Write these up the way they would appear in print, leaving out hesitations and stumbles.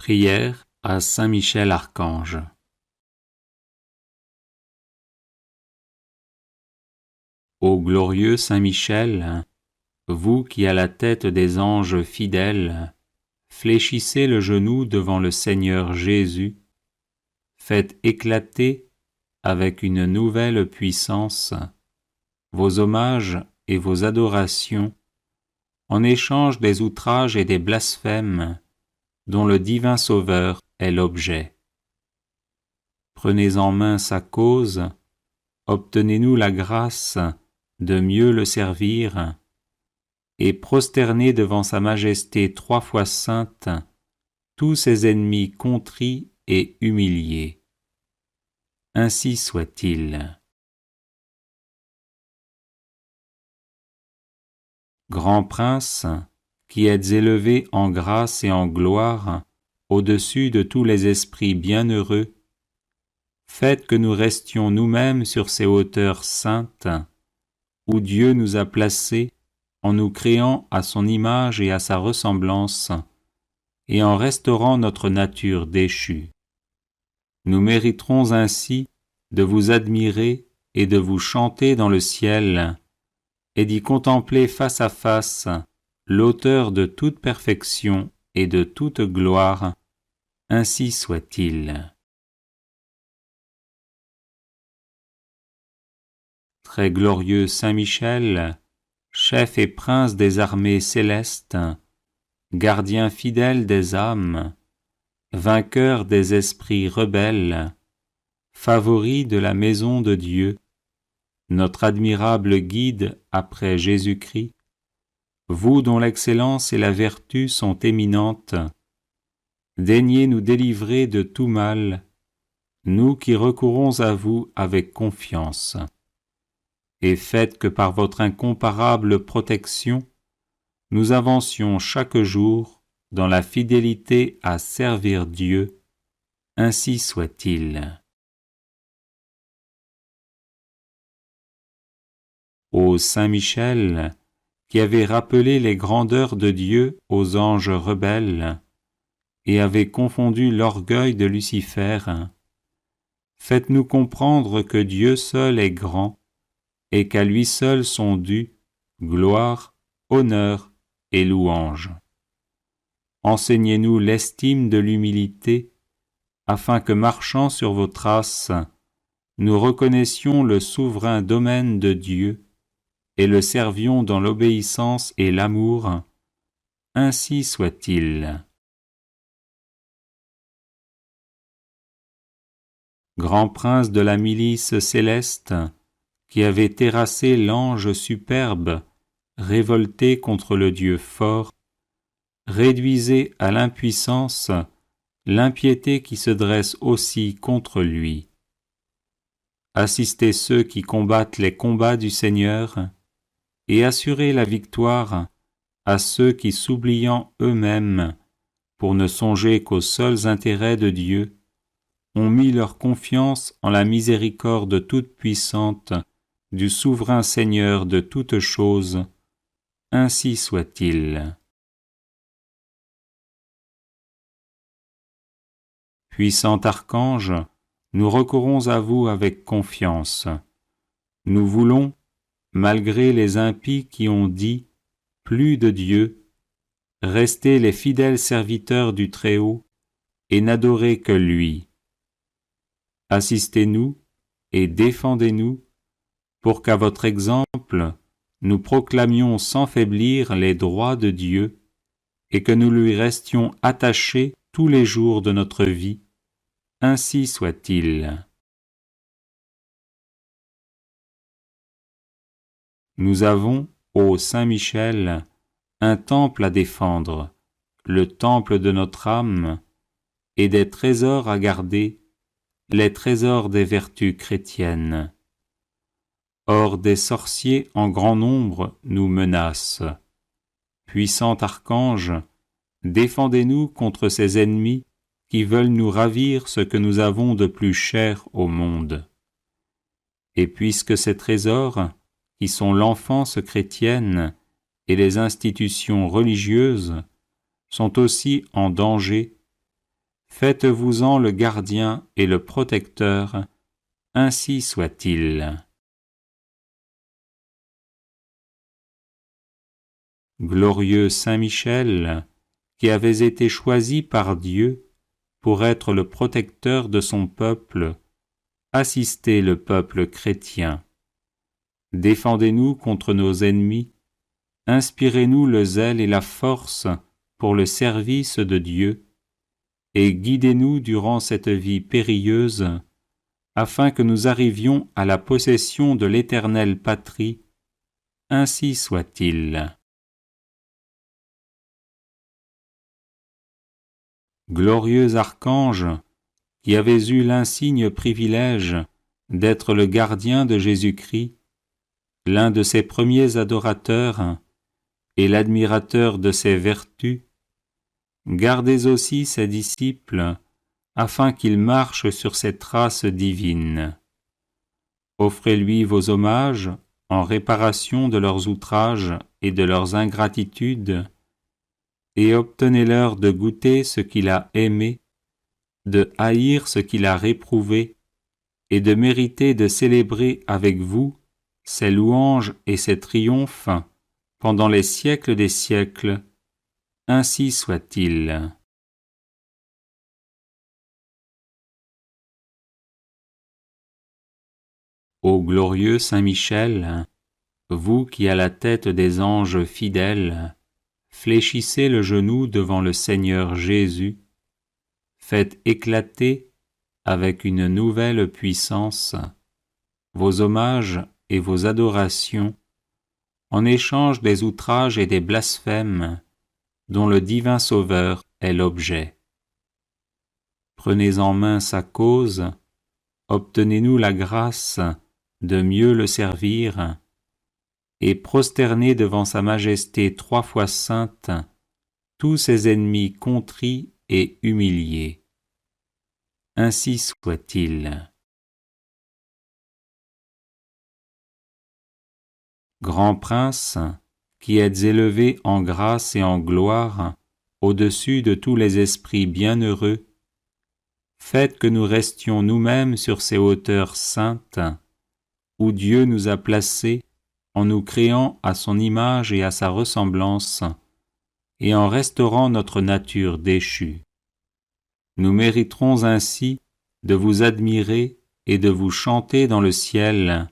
Prière à Saint Michel Archange. Ô glorieux Saint Michel, vous qui à la tête des anges fidèles, fléchissez le genou devant le Seigneur Jésus, faites éclater avec une nouvelle puissance vos hommages et vos adorations en échange des outrages et des blasphèmes dont le divin Sauveur est l'objet. Prenez en main sa cause, obtenez-nous la grâce de mieux le servir, et prosternez devant sa majesté 3 fois sainte tous ses ennemis contrits et humiliés. Ainsi soit-il. Grand Prince, qui êtes élevé en grâce et en gloire au-dessus de tous les esprits bienheureux, faites que nous restions nous-mêmes sur ces hauteurs saintes, où Dieu nous a placés en nous créant à son image et à sa ressemblance, et en restaurant notre nature déchue. Nous mériterons ainsi de vous admirer et de vous chanter dans le ciel, et d'y contempler face à face l'auteur de toute perfection et de toute gloire. Ainsi soit-il. Très glorieux Saint Michel, chef et prince des armées célestes, gardien fidèle des âmes, vainqueur des esprits rebelles, favori de la maison de Dieu, notre admirable guide après Jésus-Christ, vous dont l'excellence et la vertu sont éminentes, daignez nous délivrer de tout mal, nous qui recourons à vous avec confiance, et faites que par votre incomparable protection, nous avancions chaque jour dans la fidélité à servir Dieu. Ainsi soit-il. Ô Saint Michel, qui avez rappelé les grandeurs de Dieu aux anges rebelles, et avez confondu l'orgueil de Lucifer, faites-nous comprendre que Dieu seul est grand, et qu'à lui seul sont dus gloire, honneur et louange. Enseignez-nous l'estime de l'humilité, afin que, marchant sur vos traces, nous reconnaissions le souverain domaine de Dieu, et le servions dans l'obéissance et l'amour. Ainsi soit-il. Grand prince de la milice céleste, qui avait terrassé l'ange superbe, révolté contre le Dieu fort, réduisez à l'impuissance l'impiété qui se dresse aussi contre lui. Assistez ceux qui combattent les combats du Seigneur, et assurez la victoire à ceux qui, s'oubliant eux-mêmes, pour ne songer qu'aux seuls intérêts de Dieu, ont mis leur confiance en la miséricorde toute-puissante du souverain Seigneur de toutes choses. Ainsi soit-il. Puissant archange, nous recourons à vous avec confiance. Nous voulons, malgré les impies qui ont dit « plus de Dieu », rester les fidèles serviteurs du Très-Haut et n'adorer que lui. Assistez-nous et défendez-nous pour qu'à votre exemple, nous proclamions sans faiblir les droits de Dieu et que nous lui restions attachés tous les jours de notre vie. Ainsi soit-il. Nous avons, ô Saint Michel, un temple à défendre, le temple de notre âme, et des trésors à garder, les trésors des vertus chrétiennes. Or des sorciers en grand nombre nous menacent. Puissant archange, défendez-nous contre ces ennemis qui veulent nous ravir ce que nous avons de plus cher au monde. Et puisque ces trésors, qui sont l'enfance chrétienne et les institutions religieuses, sont aussi en danger, Faites-vous-en le gardien et le protecteur, ainsi soit-il. Glorieux Saint Michel, qui avez été choisi par Dieu pour être le protecteur de son peuple, assistez le peuple chrétien. Défendez-nous contre nos ennemis, inspirez-nous le zèle et la force pour le service de Dieu, et guidez-nous durant cette vie périlleuse, afin que nous arrivions à la possession de l'éternelle patrie, ainsi soit-il. Glorieux archange, qui avez eu l'insigne privilège d'être le gardien de Jésus-Christ, l'un de ses premiers adorateurs et l'admirateur de ses vertus, gardez aussi ses disciples, afin qu'ils marchent sur ses traces divines. Offrez-lui vos hommages en réparation de leurs outrages et de leurs ingratitudes, et obtenez-leur de goûter ce qu'il a aimé, de haïr ce qu'il a réprouvé, et de mériter de célébrer avec vous ses louanges et ses triomphes pendant les siècles des siècles, ainsi soit-il. Ô glorieux Saint Michel, vous qui à la tête des anges fidèles, fléchissez le genou devant le Seigneur Jésus, faites éclater, avec une nouvelle puissance, vos hommages et vos adorations, en échange des outrages et des blasphèmes dont le divin Sauveur est l'objet. Prenez en main sa cause, obtenez-nous la grâce de mieux le servir, et prosternez devant sa majesté 3 fois sainte tous ses ennemis contrits et humiliés. Ainsi soit-il. Grand Prince, qui êtes élevé en grâce et en gloire au-dessus de tous les esprits bienheureux, faites que nous restions nous-mêmes sur ces hauteurs saintes, où Dieu nous a placés en nous créant à son image et à sa ressemblance, et en restaurant notre nature déchue. Nous mériterons ainsi de vous admirer et de vous chanter dans le ciel,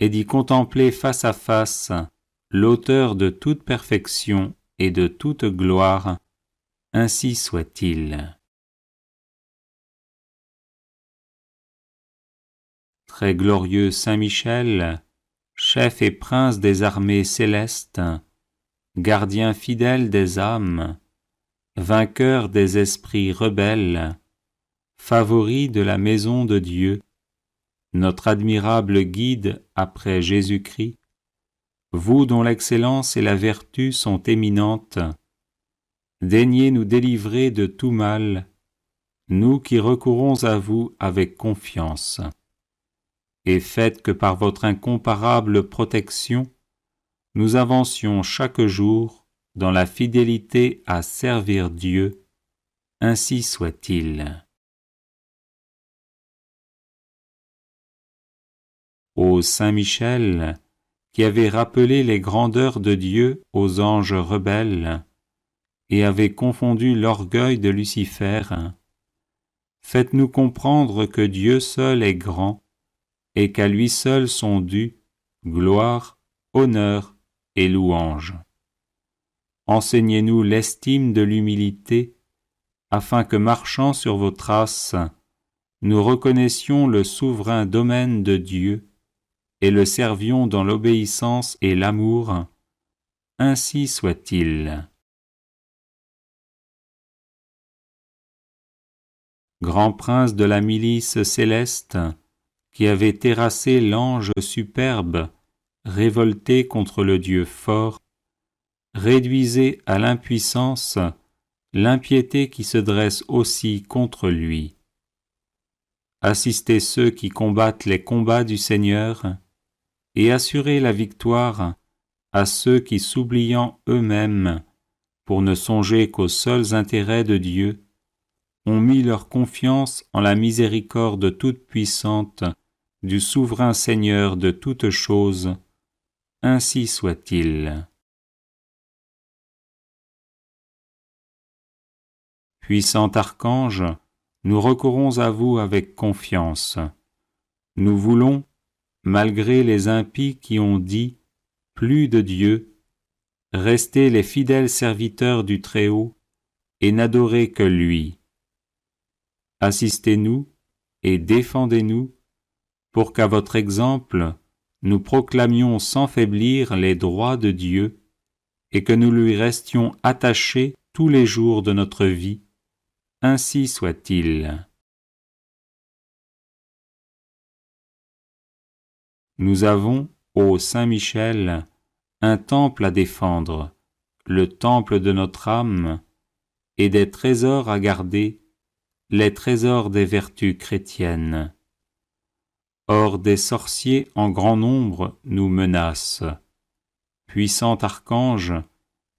et d'y contempler face à face l'auteur de toute perfection et de toute gloire, ainsi soit-il. Très glorieux Saint Michel, chef et prince des armées célestes, gardien fidèle des âmes, vainqueur des esprits rebelles, favori de la maison de Dieu, notre admirable guide après Jésus-Christ, vous dont l'excellence et la vertu sont éminentes, daignez nous délivrer de tout mal, nous qui recourons à vous avec confiance. Et faites que par votre incomparable protection, nous avancions chaque jour dans la fidélité à servir Dieu, ainsi soit-il. Ô Saint Michel, qui avez rappelé les grandeurs de Dieu aux anges rebelles, et avez confondu l'orgueil de Lucifer, faites-nous comprendre que Dieu seul est grand, et qu'à lui seul sont dus gloire, honneur et louange. Enseignez-nous l'estime de l'humilité, afin que, marchant sur vos traces, nous reconnaissions le souverain domaine de Dieu et le servions dans l'obéissance et l'amour, ainsi soit-il. Grand prince de la milice céleste, qui avait terrassé l'ange superbe, révolté contre le Dieu fort, réduisez à l'impuissance l'impiété qui se dresse aussi contre lui. Assistez ceux qui combattent les combats du Seigneur, et assurez la victoire à ceux qui, s'oubliant eux-mêmes, pour ne songer qu'aux seuls intérêts de Dieu, ont mis leur confiance en la miséricorde toute-puissante du souverain Seigneur de toutes choses, ainsi soit-il. Puissant archange, nous recourons à vous avec confiance. Nous voulons, malgré les impies qui ont dit « plus de Dieu », rester les fidèles serviteurs du Très-Haut et n'adorer que lui. Assistez-nous et défendez-nous pour qu'à votre exemple, nous proclamions sans faiblir les droits de Dieu et que nous lui restions attachés tous les jours de notre vie. Ainsi soit-il. Nous avons, ô Saint Michel, un temple à défendre, le temple de notre âme, et des trésors à garder, les trésors des vertus chrétiennes. Or des sorciers en grand nombre nous menacent. Puissant archange,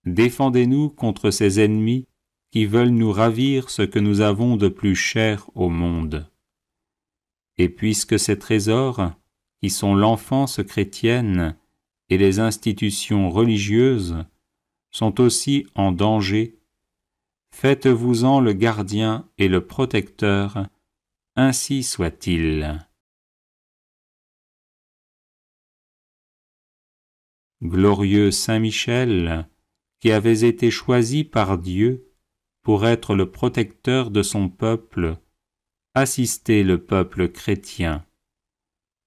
défendez-nous contre ces ennemis qui veulent nous ravir ce que nous avons de plus cher au monde. Et puisque ces trésors, qui sont l'enfance chrétienne et les institutions religieuses, sont aussi en danger, faites-vous-en le gardien et le protecteur, ainsi soit-il. Glorieux Saint Michel, qui avez été choisi par Dieu pour être le protecteur de son peuple, assistez le peuple chrétien.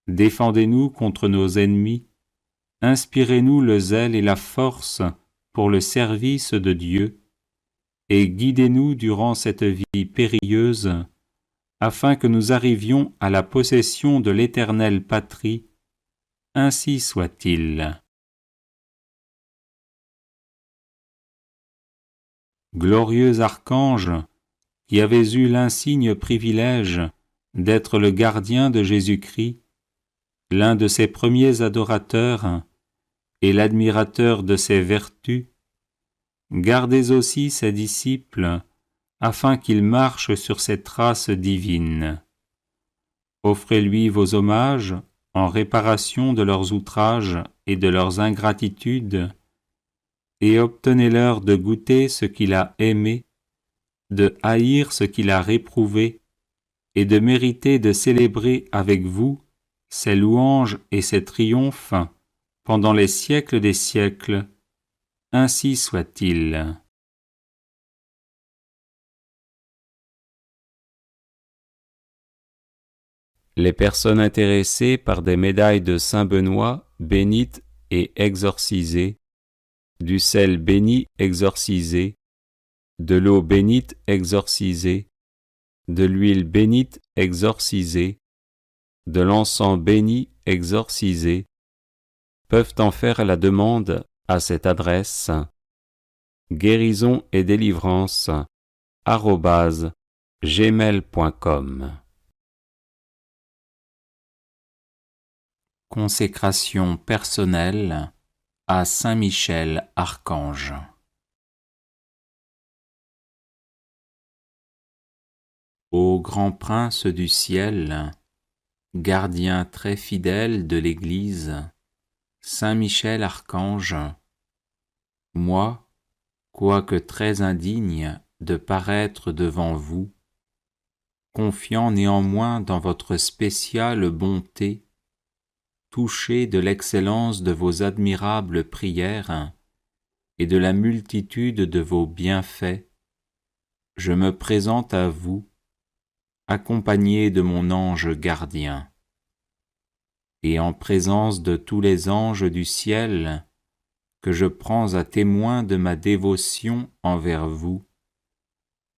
Défendez-nous contre nos ennemis, inspirez-nous le zèle et la force pour le service de Dieu, et guidez-nous durant cette vie périlleuse, afin que nous arrivions à la possession de l'éternelle patrie, ainsi soit-il. Glorieux archange, qui avez eu l'insigne privilège d'être le gardien de Jésus-Christ, l'un de ses premiers adorateurs et l'admirateur de ses vertus, gardez aussi ses disciples, afin qu'ils marchent sur ses traces divines. Offrez-lui vos hommages en réparation de leurs outrages et de leurs ingratitudes, et obtenez-leur de goûter ce qu'il a aimé, de haïr ce qu'il a réprouvé, et de mériter de célébrer avec vous ses louanges et ses triomphes pendant les siècles des siècles. Ainsi soit-il. Les personnes intéressées par des médailles de Saint Benoît bénites et exorcisées, du sel béni exorcisé, de l'eau bénite exorcisée, de l'huile bénite exorcisée, de l'encens béni exorcisé, peuvent en faire la demande à cette adresse guérison et délivrance @gmail.com. Consécration personnelle à Saint Michel Archange. Ô grand prince du ciel, gardien très fidèle de l'Église, Saint Michel Archange, moi, quoique très indigne de paraître devant vous, confiant néanmoins dans votre spéciale bonté, touché de l'excellence de vos admirables prières et de la multitude de vos bienfaits, je me présente à vous, accompagné de mon ange gardien. Et en présence de tous les anges du ciel, que je prends à témoin de ma dévotion envers vous,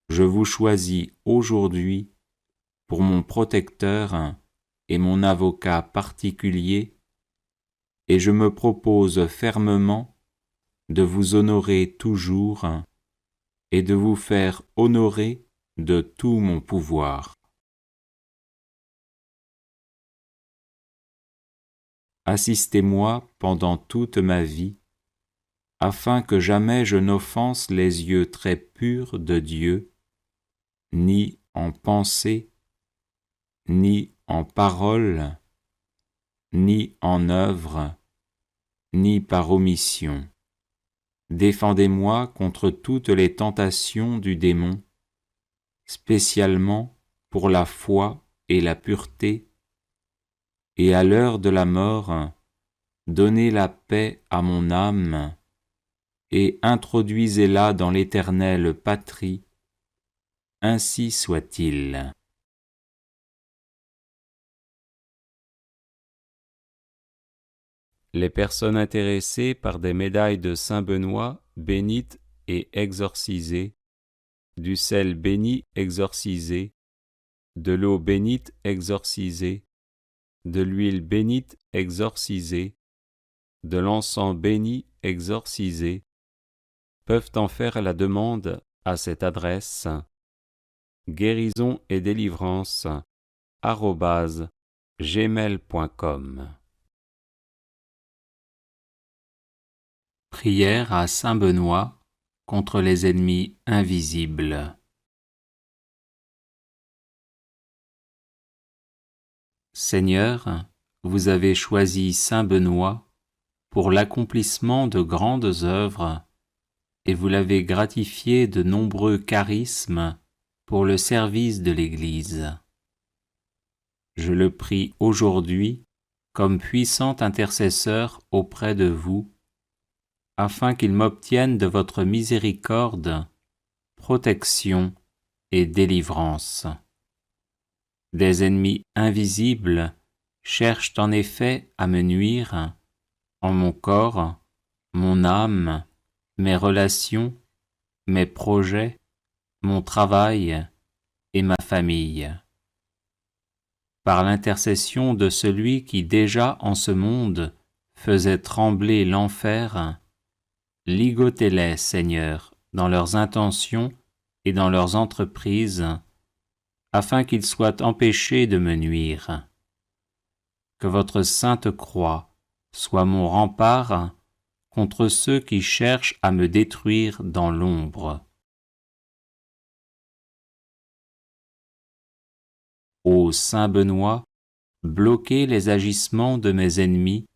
je vous choisis aujourd'hui pour mon protecteur et mon avocat particulier, et je me propose fermement de vous honorer toujours et de vous faire honorer de tout mon pouvoir. Assistez-moi pendant toute ma vie, afin que jamais je n'offense les yeux très purs de Dieu, ni en pensée, ni en parole, ni en œuvre, ni par omission. Défendez-moi contre toutes les tentations du démon, spécialement pour la foi et la pureté, et à l'heure de la mort, donnez la paix à mon âme, et introduisez-la dans l'éternelle patrie, ainsi soit-il. Les personnes intéressées par des médailles de Saint Benoît bénites et exorcisées, du sel béni exorcisé, de l'eau bénite exorcisée, de l'huile bénite exorcisée, de l'encens béni exorcisé, peuvent en faire la demande à cette adresse guérison et délivrance @gmail.com. Prière à Saint Benoît contre les ennemis invisibles. Seigneur, vous avez choisi Saint Benoît pour l'accomplissement de grandes œuvres et vous l'avez gratifié de nombreux charismes pour le service de l'Église. Je le prie aujourd'hui comme puissant intercesseur auprès de vous, afin qu'il m'obtienne de votre miséricorde, protection et délivrance. Des ennemis invisibles cherchent en effet à me nuire en mon corps, mon âme, mes relations, mes projets, mon travail et ma famille. Par l'intercession de celui qui déjà en ce monde faisait trembler l'enfer, ligotez-les, Seigneur, dans leurs intentions et dans leurs entreprises, afin qu'ils soient empêchés de me nuire. Que votre sainte croix soit mon rempart contre ceux qui cherchent à me détruire dans l'ombre. Ô Saint Benoît, bloquez les agissements de mes ennemis,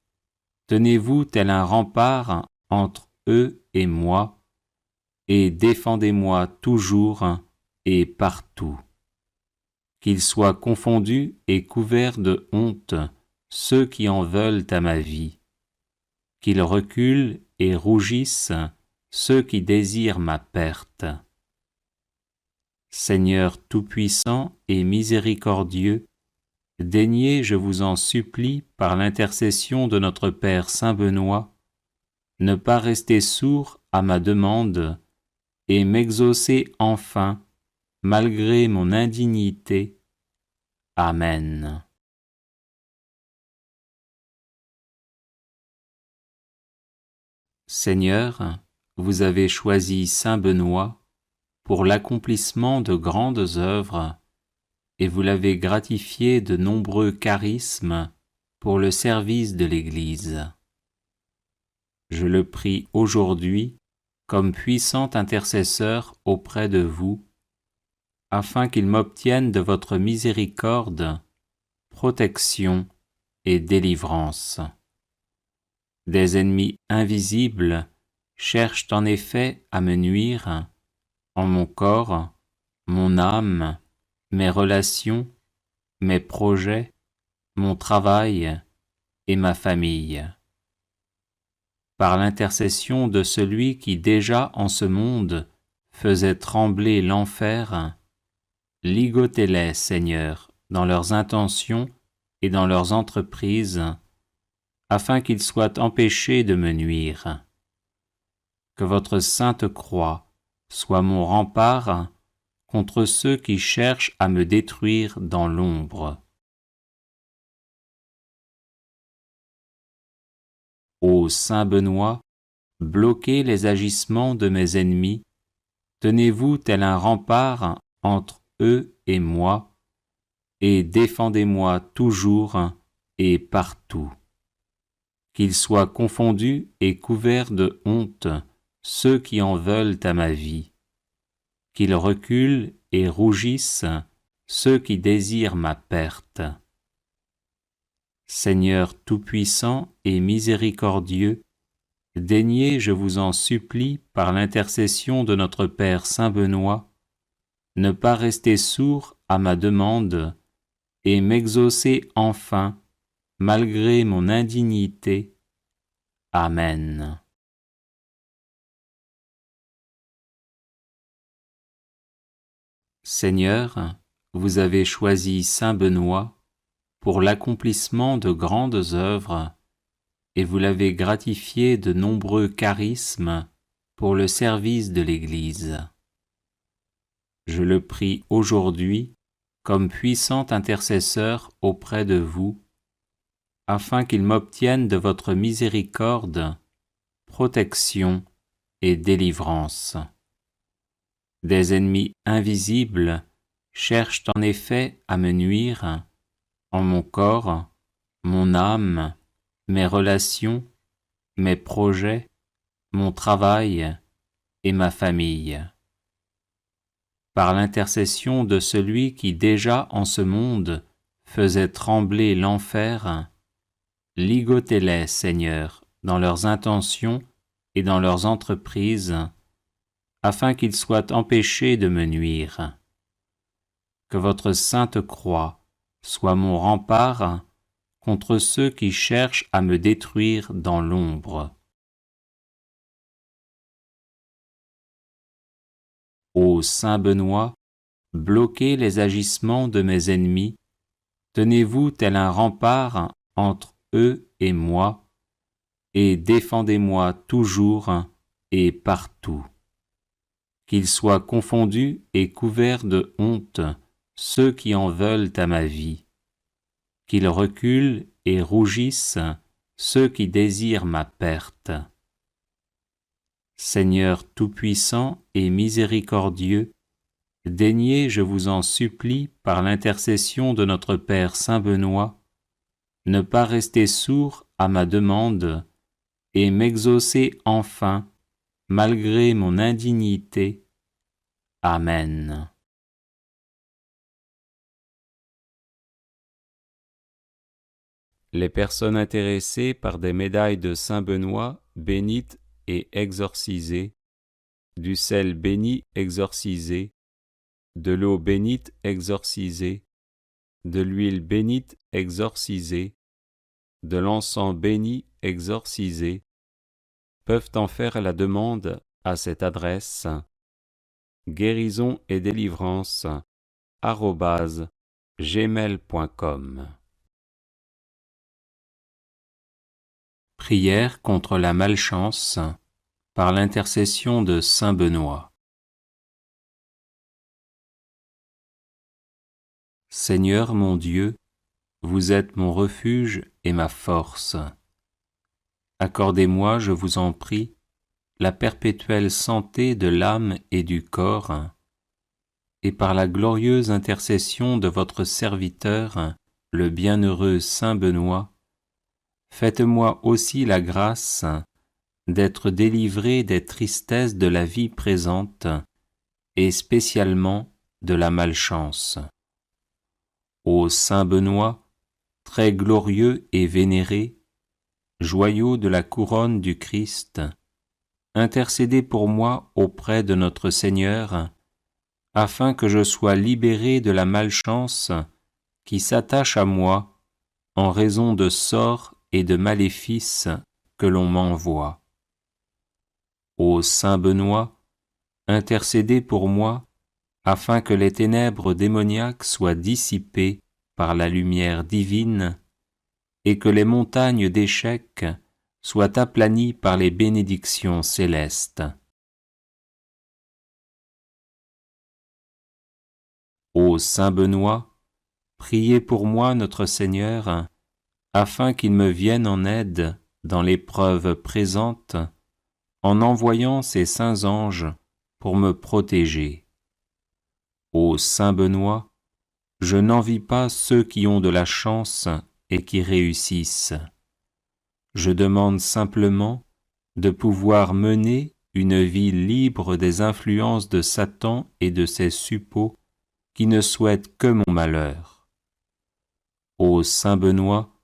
tenez-vous tel un rempart entre eux et moi, et défendez-moi toujours et partout. Qu'ils soient confondus et couverts de honte ceux qui en veulent à ma vie, qu'ils reculent et rougissent ceux qui désirent ma perte. Seigneur tout-puissant et miséricordieux, daignez, je vous en supplie, par l'intercession de notre Père Saint Benoît, ne pas rester sourd à ma demande et m'exaucer enfin, malgré mon indignité. Amen. Seigneur, vous avez choisi Saint Benoît pour l'accomplissement de grandes œuvres, et vous l'avez gratifié de nombreux charismes pour le service de l'Église. Je le prie aujourd'hui comme puissant intercesseur auprès de vous, afin qu'il m'obtienne de votre miséricorde, protection et délivrance. Des ennemis invisibles cherchent en effet à me nuire en mon corps, mon âme, mes relations, mes projets, mon travail et ma famille. Par l'intercession de celui qui déjà en ce monde faisait trembler l'enfer, ligotez-les, Seigneur, dans leurs intentions et dans leurs entreprises, afin qu'ils soient empêchés de me nuire. Que votre sainte croix soit mon rempart contre ceux qui cherchent à me détruire dans l'ombre. Ô Saint Benoît, bloquez les agissements de mes ennemis, tenez-vous tel un rempart entre eux et moi, et défendez-moi toujours et partout. Qu'ils soient confondus et couverts de honte ceux qui en veulent à ma vie, qu'ils reculent et rougissent ceux qui désirent ma perte. Seigneur tout-puissant et miséricordieux, daignez, je vous en supplie, par l'intercession de notre Père Saint Benoît, ne pas rester sourd à ma demande et m'exaucer enfin, malgré mon indignité. Amen. Seigneur, vous avez choisi saint Benoît pour l'accomplissement de grandes œuvres, et vous l'avez gratifié de nombreux charismes pour le service de l'Église. Je le prie aujourd'hui comme puissant intercesseur auprès de vous, afin qu'il m'obtienne de votre miséricorde, protection et délivrance. Des ennemis invisibles cherchent en effet à me nuire en mon corps, mon âme, mes relations, mes projets, mon travail et ma famille. Par l'intercession de celui qui déjà en ce monde faisait trembler l'enfer, ligotez-les, Seigneur, dans leurs intentions et dans leurs entreprises, afin qu'ils soient empêchés de me nuire. Que votre sainte croix soit mon rempart contre ceux qui cherchent à me détruire dans l'ombre. Ô saint Benoît, bloquez les agissements de mes ennemis, tenez-vous tel un rempart entre eux et moi, et défendez-moi toujours et partout. Qu'ils soient confondus et couverts de honte ceux qui en veulent à ma vie. Qu'ils reculent et rougissent ceux qui désirent ma perte. Seigneur tout-puissant et miséricordieux, daignez, je vous en supplie, par l'intercession de notre Père Saint Benoît, ne pas rester sourd à ma demande et m'exaucer enfin, malgré mon indignité. Amen. Les personnes intéressées par des médailles de Saint Benoît bénites et exorcisées, du sel béni exorcisé, de l'eau bénite exorcisée, de l'huile bénite exorcisée, de l'encens béni exorcisé, peuvent en faire la demande à cette adresse guérison et délivrance @gmail.com. Prière contre la malchance par l'intercession de saint Benoît. Seigneur mon Dieu, vous êtes mon refuge et ma force. Accordez-moi, je vous en prie, la perpétuelle santé de l'âme et du corps, et par la glorieuse intercession de votre serviteur, le bienheureux saint Benoît, faites-moi aussi la grâce d'être délivré des tristesses de la vie présente et spécialement de la malchance. Ô saint Benoît, très glorieux et vénéré, joyau de la couronne du Christ, intercédez pour moi auprès de notre Seigneur, afin que je sois libéré de la malchance qui s'attache à moi en raison de sorts et de maléfices que l'on m'envoie. Ô saint Benoît, intercédez pour moi, afin que les ténèbres démoniaques soient dissipées par la lumière divine, et que les montagnes d'échecs soient aplanies par les bénédictions célestes. Ô saint Benoît, priez pour moi notre Seigneur, afin qu'il me vienne en aide dans l'épreuve présente, en envoyant ses saints anges pour me protéger. Ô saint Benoît, je n'envie pas ceux qui ont de la chance et qui réussissent. Je demande simplement de pouvoir mener une vie libre des influences de Satan et de ses suppôts qui ne souhaitent que mon malheur. Ô Saint Benoît,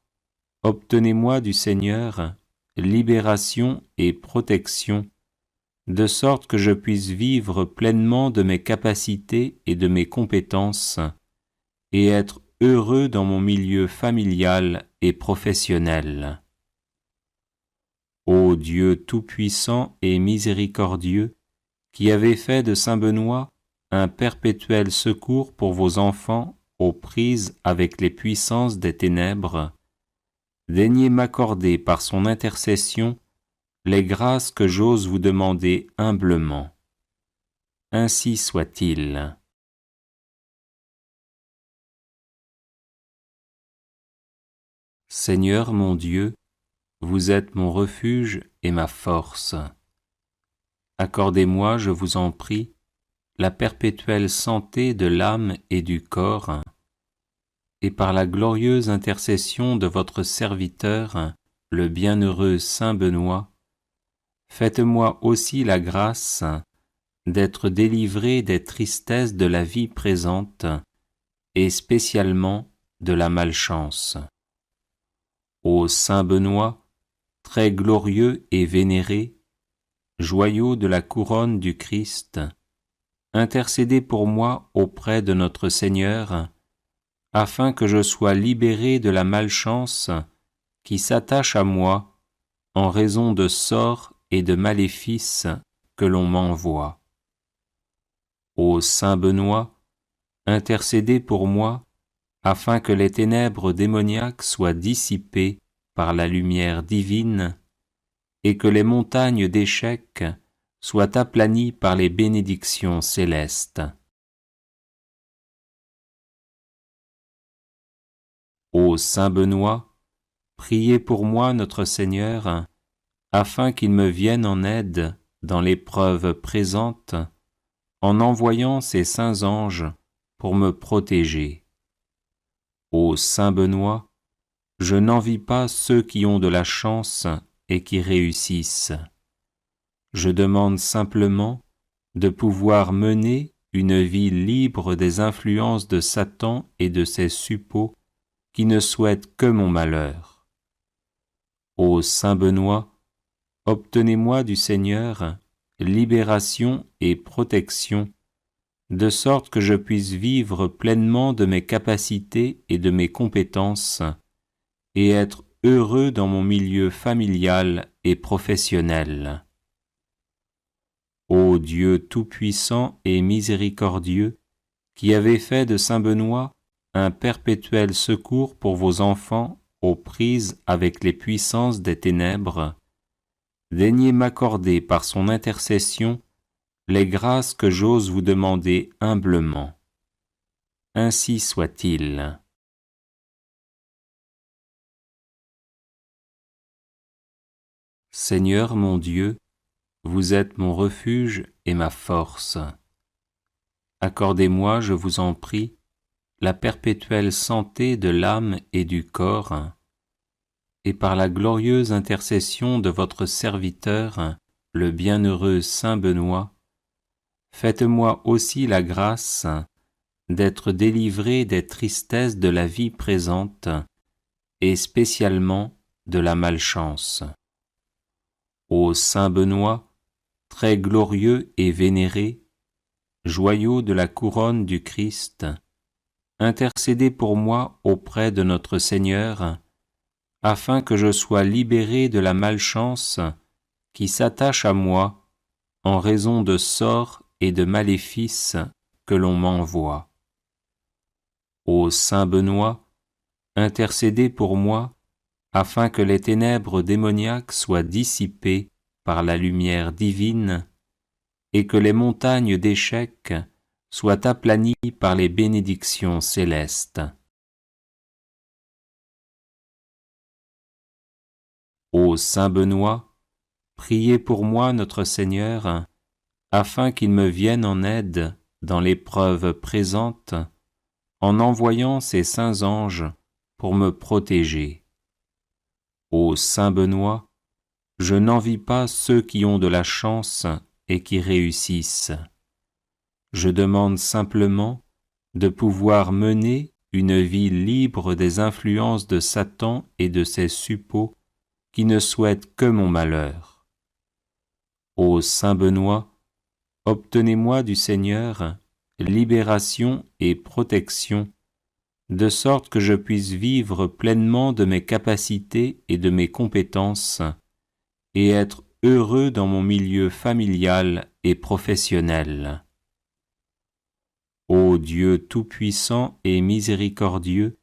obtenez-moi du Seigneur libération et protection, de sorte que je puisse vivre pleinement de mes capacités et de mes compétences, et être heureux dans mon milieu familial et professionnel. Ô Dieu tout-puissant et miséricordieux, qui avez fait de Saint Benoît un perpétuel secours pour vos enfants aux prises avec les puissances des ténèbres, daignez m'accorder par son intercession les grâces que j'ose vous demander humblement. Ainsi soit-il. Seigneur mon Dieu, vous êtes mon refuge et ma force. Accordez-moi, je vous en prie, la perpétuelle santé de l'âme et du corps, et par la glorieuse intercession de votre serviteur, le bienheureux Saint Benoît, faites-moi aussi la grâce d'être délivré des tristesses de la vie présente, et spécialement de la malchance. Ô Saint Benoît, très glorieux et vénéré, joyau de la couronne du Christ, intercédez pour moi auprès de notre Seigneur, afin que je sois libéré de la malchance qui s'attache à moi en raison de sorts et de maléfices que l'on m'envoie. Ô Saint Benoît, intercédez pour moi, afin que les ténèbres démoniaques soient dissipées par la lumière divine, et que les montagnes d'échecs soient aplanies par les bénédictions célestes. Ô Saint Benoît, priez pour moi notre Seigneur, afin qu'il me vienne en aide dans l'épreuve présente, en envoyant ses saints anges pour me protéger. Ô Saint Benoît, je n'envie pas ceux qui ont de la chance et qui réussissent. Je demande simplement de pouvoir mener une vie libre des influences de Satan et de ses suppôts qui ne souhaitent que mon malheur. Ô Saint Benoît, obtenez-moi du Seigneur libération et protection, de sorte que je puisse vivre pleinement de mes capacités et de mes compétences, et être heureux dans mon milieu familial et professionnel. Ô Dieu tout-puissant et miséricordieux, qui avez fait de Saint Benoît un perpétuel secours pour vos enfants aux prises avec les puissances des ténèbres, daignez m'accorder par son intercession les grâces que j'ose vous demander humblement. Ainsi soit-il. Seigneur mon Dieu, vous êtes mon refuge et ma force. Accordez-moi, je vous en prie, la perpétuelle santé de l'âme et du corps, et par la glorieuse intercession de votre serviteur, le bienheureux Saint Benoît, faites-moi aussi la grâce d'être délivré des tristesses de la vie présente, et spécialement de la malchance. Ô Saint Benoît, très glorieux et vénéré, joyau de la couronne du Christ, intercédez pour moi auprès de notre Seigneur, afin que je sois libéré de la malchance qui s'attache à moi en raison de sorts et de maléfices que l'on m'envoie. Ô Saint Benoît, intercédez pour moi, afin que les ténèbres démoniaques soient dissipées par la lumière divine, et que les montagnes d'échecs soient aplanies par les bénédictions célestes. Ô Saint Benoît, priez pour moi notre Seigneur, afin qu'il me vienne en aide dans l'épreuve présente, en envoyant ses saints anges pour me protéger. Ô Saint Benoît, Je n'envie pas ceux qui ont de la chance et qui réussissent. Je demande simplement de pouvoir mener une vie libre des influences de Satan et de ses suppôts qui ne souhaitent que mon malheur. Ô Saint Benoît, obtenez-moi du Seigneur libération et protection, de sorte que je puisse vivre pleinement de mes capacités et de mes compétences, et être heureux dans mon milieu familial et professionnel. Ô Dieu tout-puissant et miséricordieux,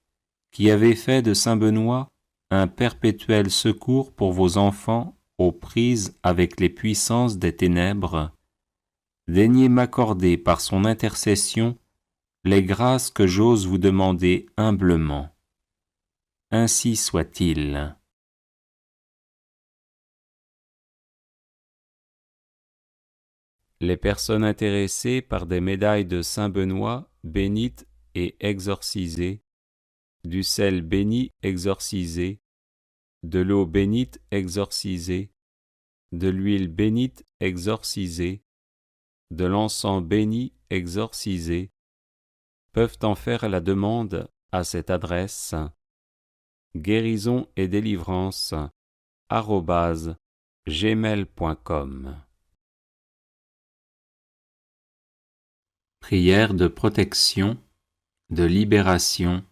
qui avez fait de Saint Benoît un perpétuel secours pour vos enfants aux prises avec les puissances des ténèbres, daignez m'accorder par son intercession les grâces que j'ose vous demander humblement. Ainsi soit-il. Les personnes intéressées par des médailles de Saint Benoît bénites et exorcisées, du sel béni exorcisé, de l'eau bénite exorcisée, de l'huile bénite exorcisée, de l'encens béni exorcisé, peuvent en faire la demande à cette adresse guérison et délivrance @gmail.com. Prière de protection, de libération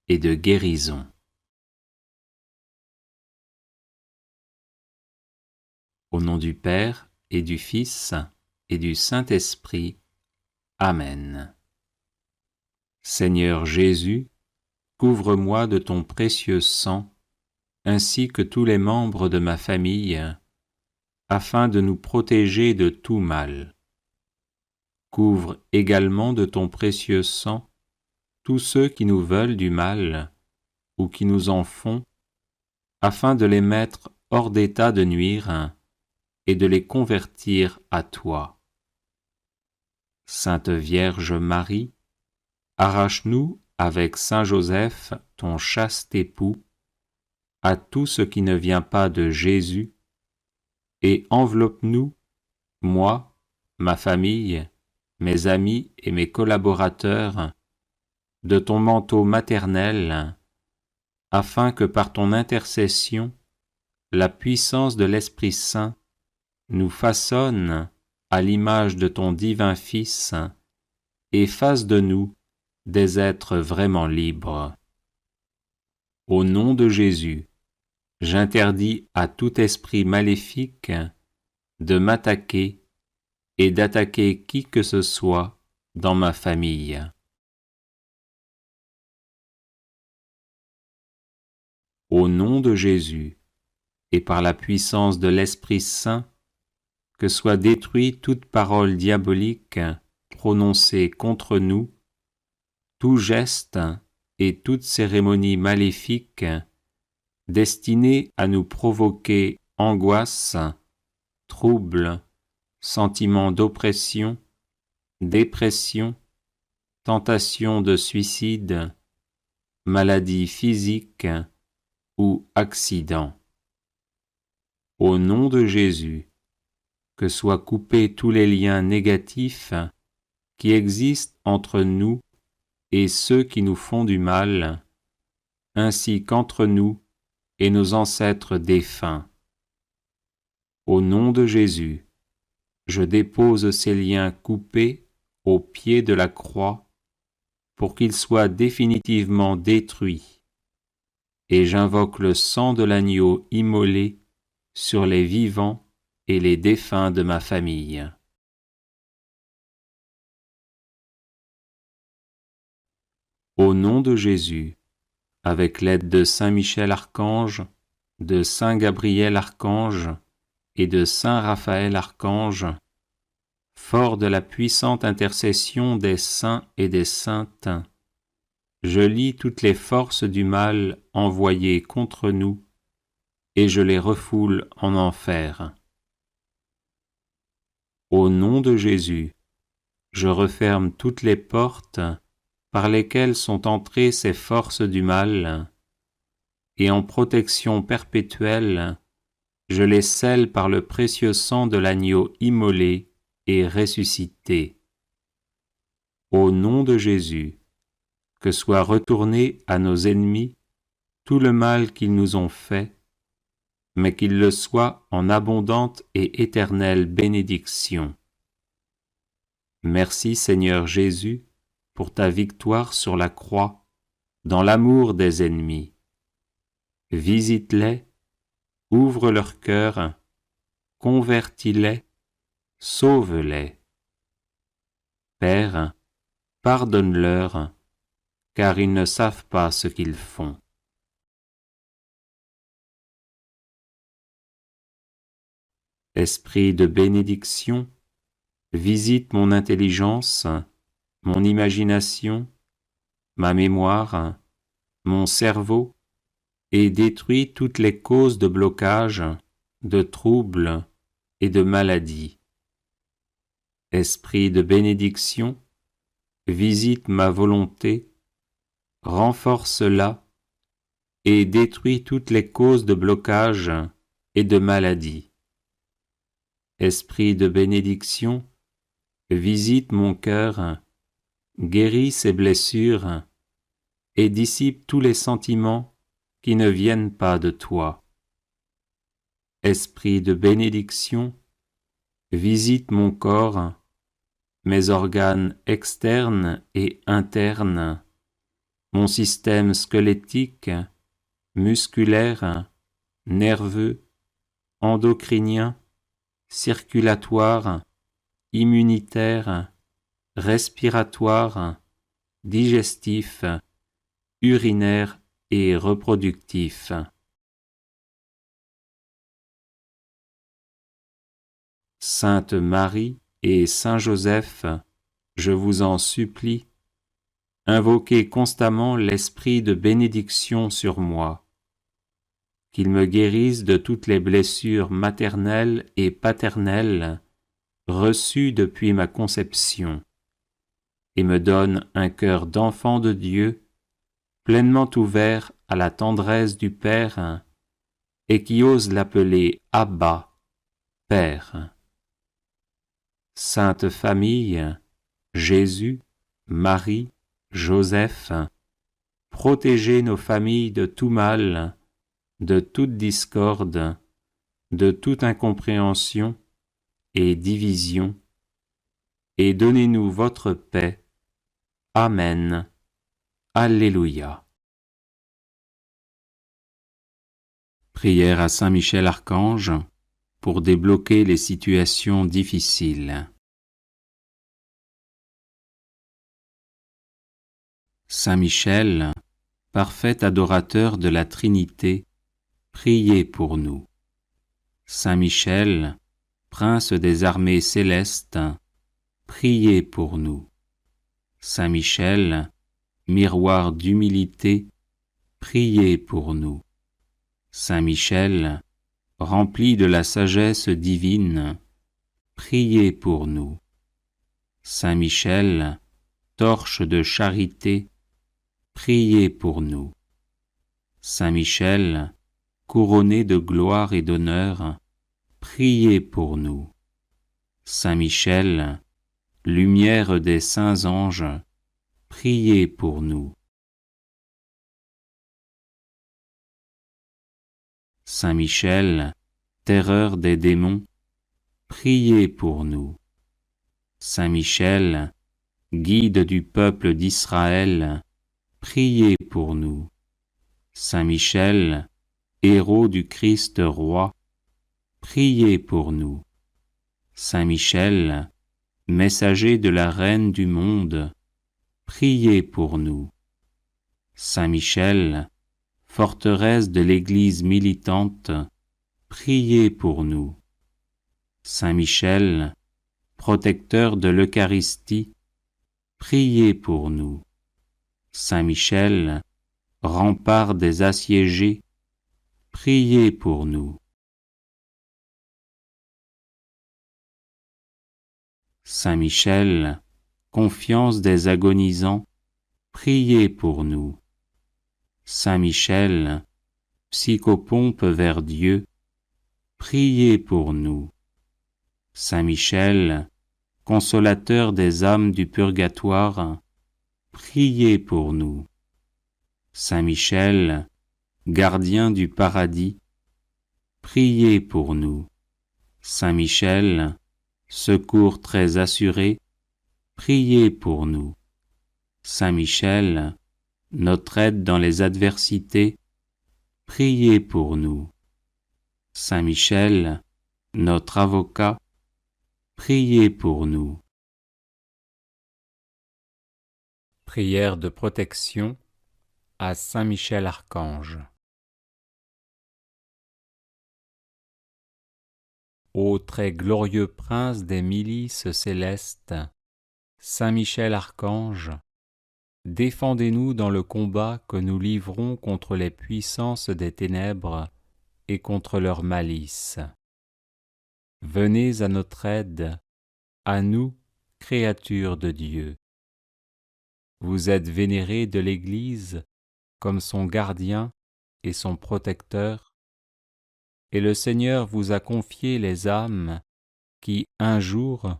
et de guérison. Au nom du Père et du Fils et du Saint-Esprit. Amen. Seigneur Jésus, couvre-moi de ton précieux sang, ainsi que tous les membres de ma famille, afin de nous protéger de tout mal. Couvre également de ton précieux sang tous ceux qui nous veulent du mal ou qui nous en font, afin de les mettre hors d'état de nuire et de les convertir à toi. Sainte Vierge Marie, arrache-nous avec Saint Joseph, ton chaste époux, à tout ce qui ne vient pas de Jésus, et enveloppe-nous, moi, ma famille, mes amis et mes collaborateurs, de ton manteau maternel, afin que par ton intercession, la puissance de l'Esprit Saint nous façonne à l'image de ton divin Fils et fasse de nous des êtres vraiment libres. Au nom de Jésus, j'interdis à tout esprit maléfique de m'attaquer et d'attaquer qui que ce soit dans ma famille. Au nom de Jésus, et par la puissance de l'Esprit Saint, que soit détruite toute parole diabolique prononcée contre nous, tout geste et toute cérémonie maléfique destinée à nous provoquer angoisse, trouble, sentiment d'oppression, dépression, tentation de suicide, maladie physique ou accident. Au nom de Jésus, que soient coupés tous les liens négatifs qui existent entre nous et ceux qui nous font du mal, ainsi qu'entre nous et nos ancêtres défunts. Au nom de Jésus, je dépose ces liens coupés au pied de la croix pour qu'ils soient définitivement détruits, et j'invoque le sang de l'agneau immolé sur les vivants et les défunts de ma famille. Au nom de Jésus, avec l'aide de Saint Michel Archange, de Saint Gabriel Archange et de Saint Raphaël Archange, fort de la puissante intercession des saints et des saintes, je lie toutes les forces du mal envoyées contre nous et je les refoule en enfer. Au nom de Jésus, je referme toutes les portes par lesquelles sont entrées ces forces du mal, et en protection perpétuelle, je les scelle par le précieux sang de l'agneau immolé et ressuscité. Au nom de Jésus, que soit retourné à nos ennemis tout le mal qu'ils nous ont fait, mais qu'il le soit en abondante et éternelle bénédiction. Merci Seigneur Jésus pour ta victoire sur la croix, dans l'amour des ennemis. Visite-les, ouvre leur cœur, convertis-les, sauve-les. Père, pardonne-leur, car ils ne savent pas ce qu'ils font. Esprit de bénédiction, visite mon intelligence, mon imagination, ma mémoire, mon cerveau, et détruis toutes les causes de blocage, de troubles et de maladies. Esprit de bénédiction, visite ma volonté, renforce-la et détruis toutes les causes de blocage et de maladies. Esprit de bénédiction, visite mon cœur, guéris ses blessures et dissipe tous les sentiments qui ne viennent pas de toi. Esprit de bénédiction, visite mon corps, mes organes externes et internes, mon système squelettique, musculaire, nerveux, endocrinien, circulatoire, immunitaire, respiratoire, digestif, urinaire et reproductif. Sainte Marie et Saint Joseph, je vous en supplie, invoquez constamment l'esprit de bénédiction sur moi, qu'il me guérisse de toutes les blessures maternelles et paternelles reçues depuis ma conception, et me donne un cœur d'enfant de Dieu, pleinement ouvert à la tendresse du Père, et qui ose l'appeler Abba, Père. Sainte Famille, Jésus, Marie, Joseph, protégez nos familles de tout mal, de toute discorde, de toute incompréhension et division, et donnez-nous votre paix. Amen. Alléluia. Prière à Saint Michel Archange pour débloquer les situations difficiles. Saint Michel, parfait adorateur de la Trinité, priez pour nous. Saint Michel, prince des armées célestes, priez pour nous. Saint Michel, miroir d'humilité, priez pour nous. Saint Michel, rempli de la sagesse divine, priez pour nous. Saint Michel, torche de charité, priez pour nous. Saint Michel, couronné de gloire et d'honneur, priez pour nous. Saint Michel, lumière des saints anges, priez pour nous. Saint Michel, terreur des démons, priez pour nous. Saint Michel, guide du peuple d'Israël, priez pour nous. Saint Michel, héros du Christ roi, priez pour nous. Saint Michel, messager de la Reine du monde, priez pour nous. Saint Michel, forteresse de l'Église militante, priez pour nous. Saint Michel, protecteur de l'Eucharistie, priez pour nous. Saint Michel, rempart des assiégés, priez pour nous. Saint Michel, confiance des agonisants, priez pour nous. Saint Michel, psychopompe vers Dieu, priez pour nous. Saint Michel, consolateur des âmes du purgatoire, priez pour nous. Saint Michel, gardien du paradis, priez pour nous. Saint Michel, secours très assuré, priez pour nous. Saint Michel, notre aide dans les adversités, priez pour nous. Saint Michel, notre avocat, priez pour nous. Prière de protection à Saint Michel Archange. Ô très glorieux prince des milices célestes, Saint Michel Archange, défendez-nous dans le combat que nous livrons contre les puissances des ténèbres et contre leur malice. Venez à notre aide, à nous, créatures de Dieu. Vous êtes vénérés de l'Église comme son gardien et son protecteur, et le Seigneur vous a confié les âmes qui, un jour,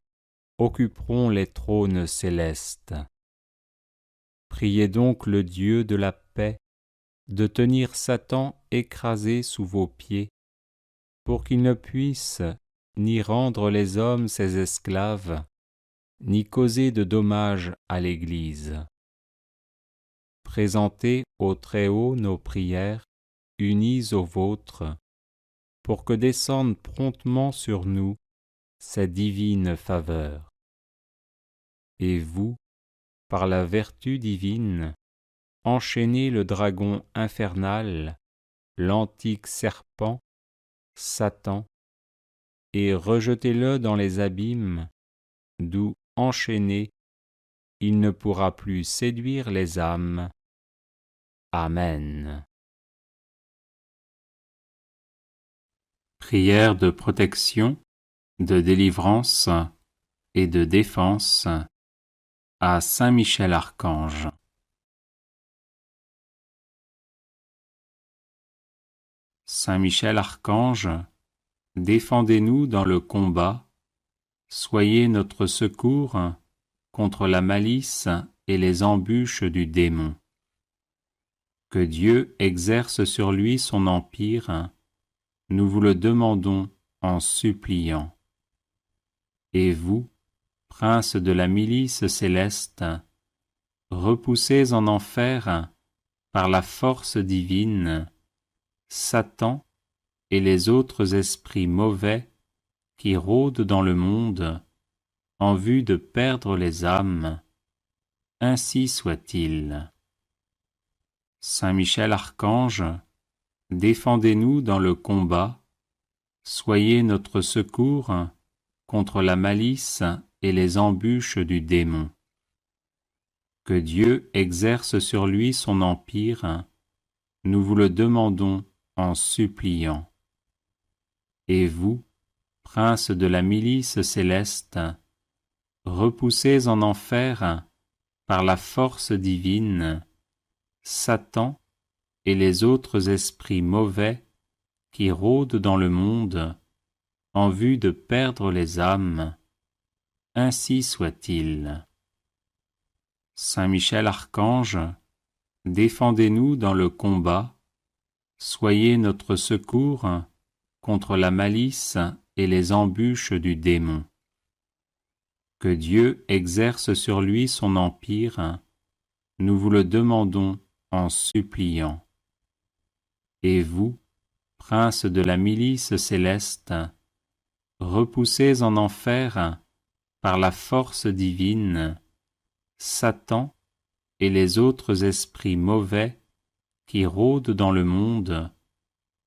occuperont les trônes célestes. Priez donc le Dieu de la paix de tenir Satan écrasé sous vos pieds, pour qu'il ne puisse ni rendre les hommes ses esclaves, ni causer de dommages à l'Église. Présentez au Très-Haut nos prières, unies aux vôtres, pour que descende promptement sur nous sa divine faveur. Et vous, par la vertu divine, enchaînez le dragon infernal, l'antique serpent, Satan, et rejetez-le dans les abîmes, d'où, enchaîné, il ne pourra plus séduire les âmes. Amen. Prière de protection, de délivrance et de défense à Saint Michel Archange. Saint Michel Archange, défendez-nous dans le combat, soyez notre secours contre la malice et les embûches du démon. Que Dieu exerce sur lui son empire, nous vous le demandons en suppliant. Et vous, princes de la milice céleste, repoussez en enfer, par la force divine, Satan et les autres esprits mauvais qui rôdent dans le monde en vue de perdre les âmes. Ainsi soit-il. Saint Michel Archange, défendez-nous dans le combat, soyez notre secours contre la malice et les embûches du démon. Que Dieu exerce sur lui son empire, nous vous le demandons en suppliant. Et vous, princes de la milice céleste, repoussez en enfer, par la force divine, Satan et les autres esprits mauvais qui rôdent dans le monde en vue de perdre les âmes. Ainsi soit-il. Saint Michel Archange, défendez-nous dans le combat, soyez notre secours contre la malice et les embûches du démon. Que Dieu exerce sur lui son empire, nous vous le demandons en suppliant. Et vous, princes de la milice céleste, repoussez en enfer, par la force divine, Satan et les autres esprits mauvais qui rôdent dans le monde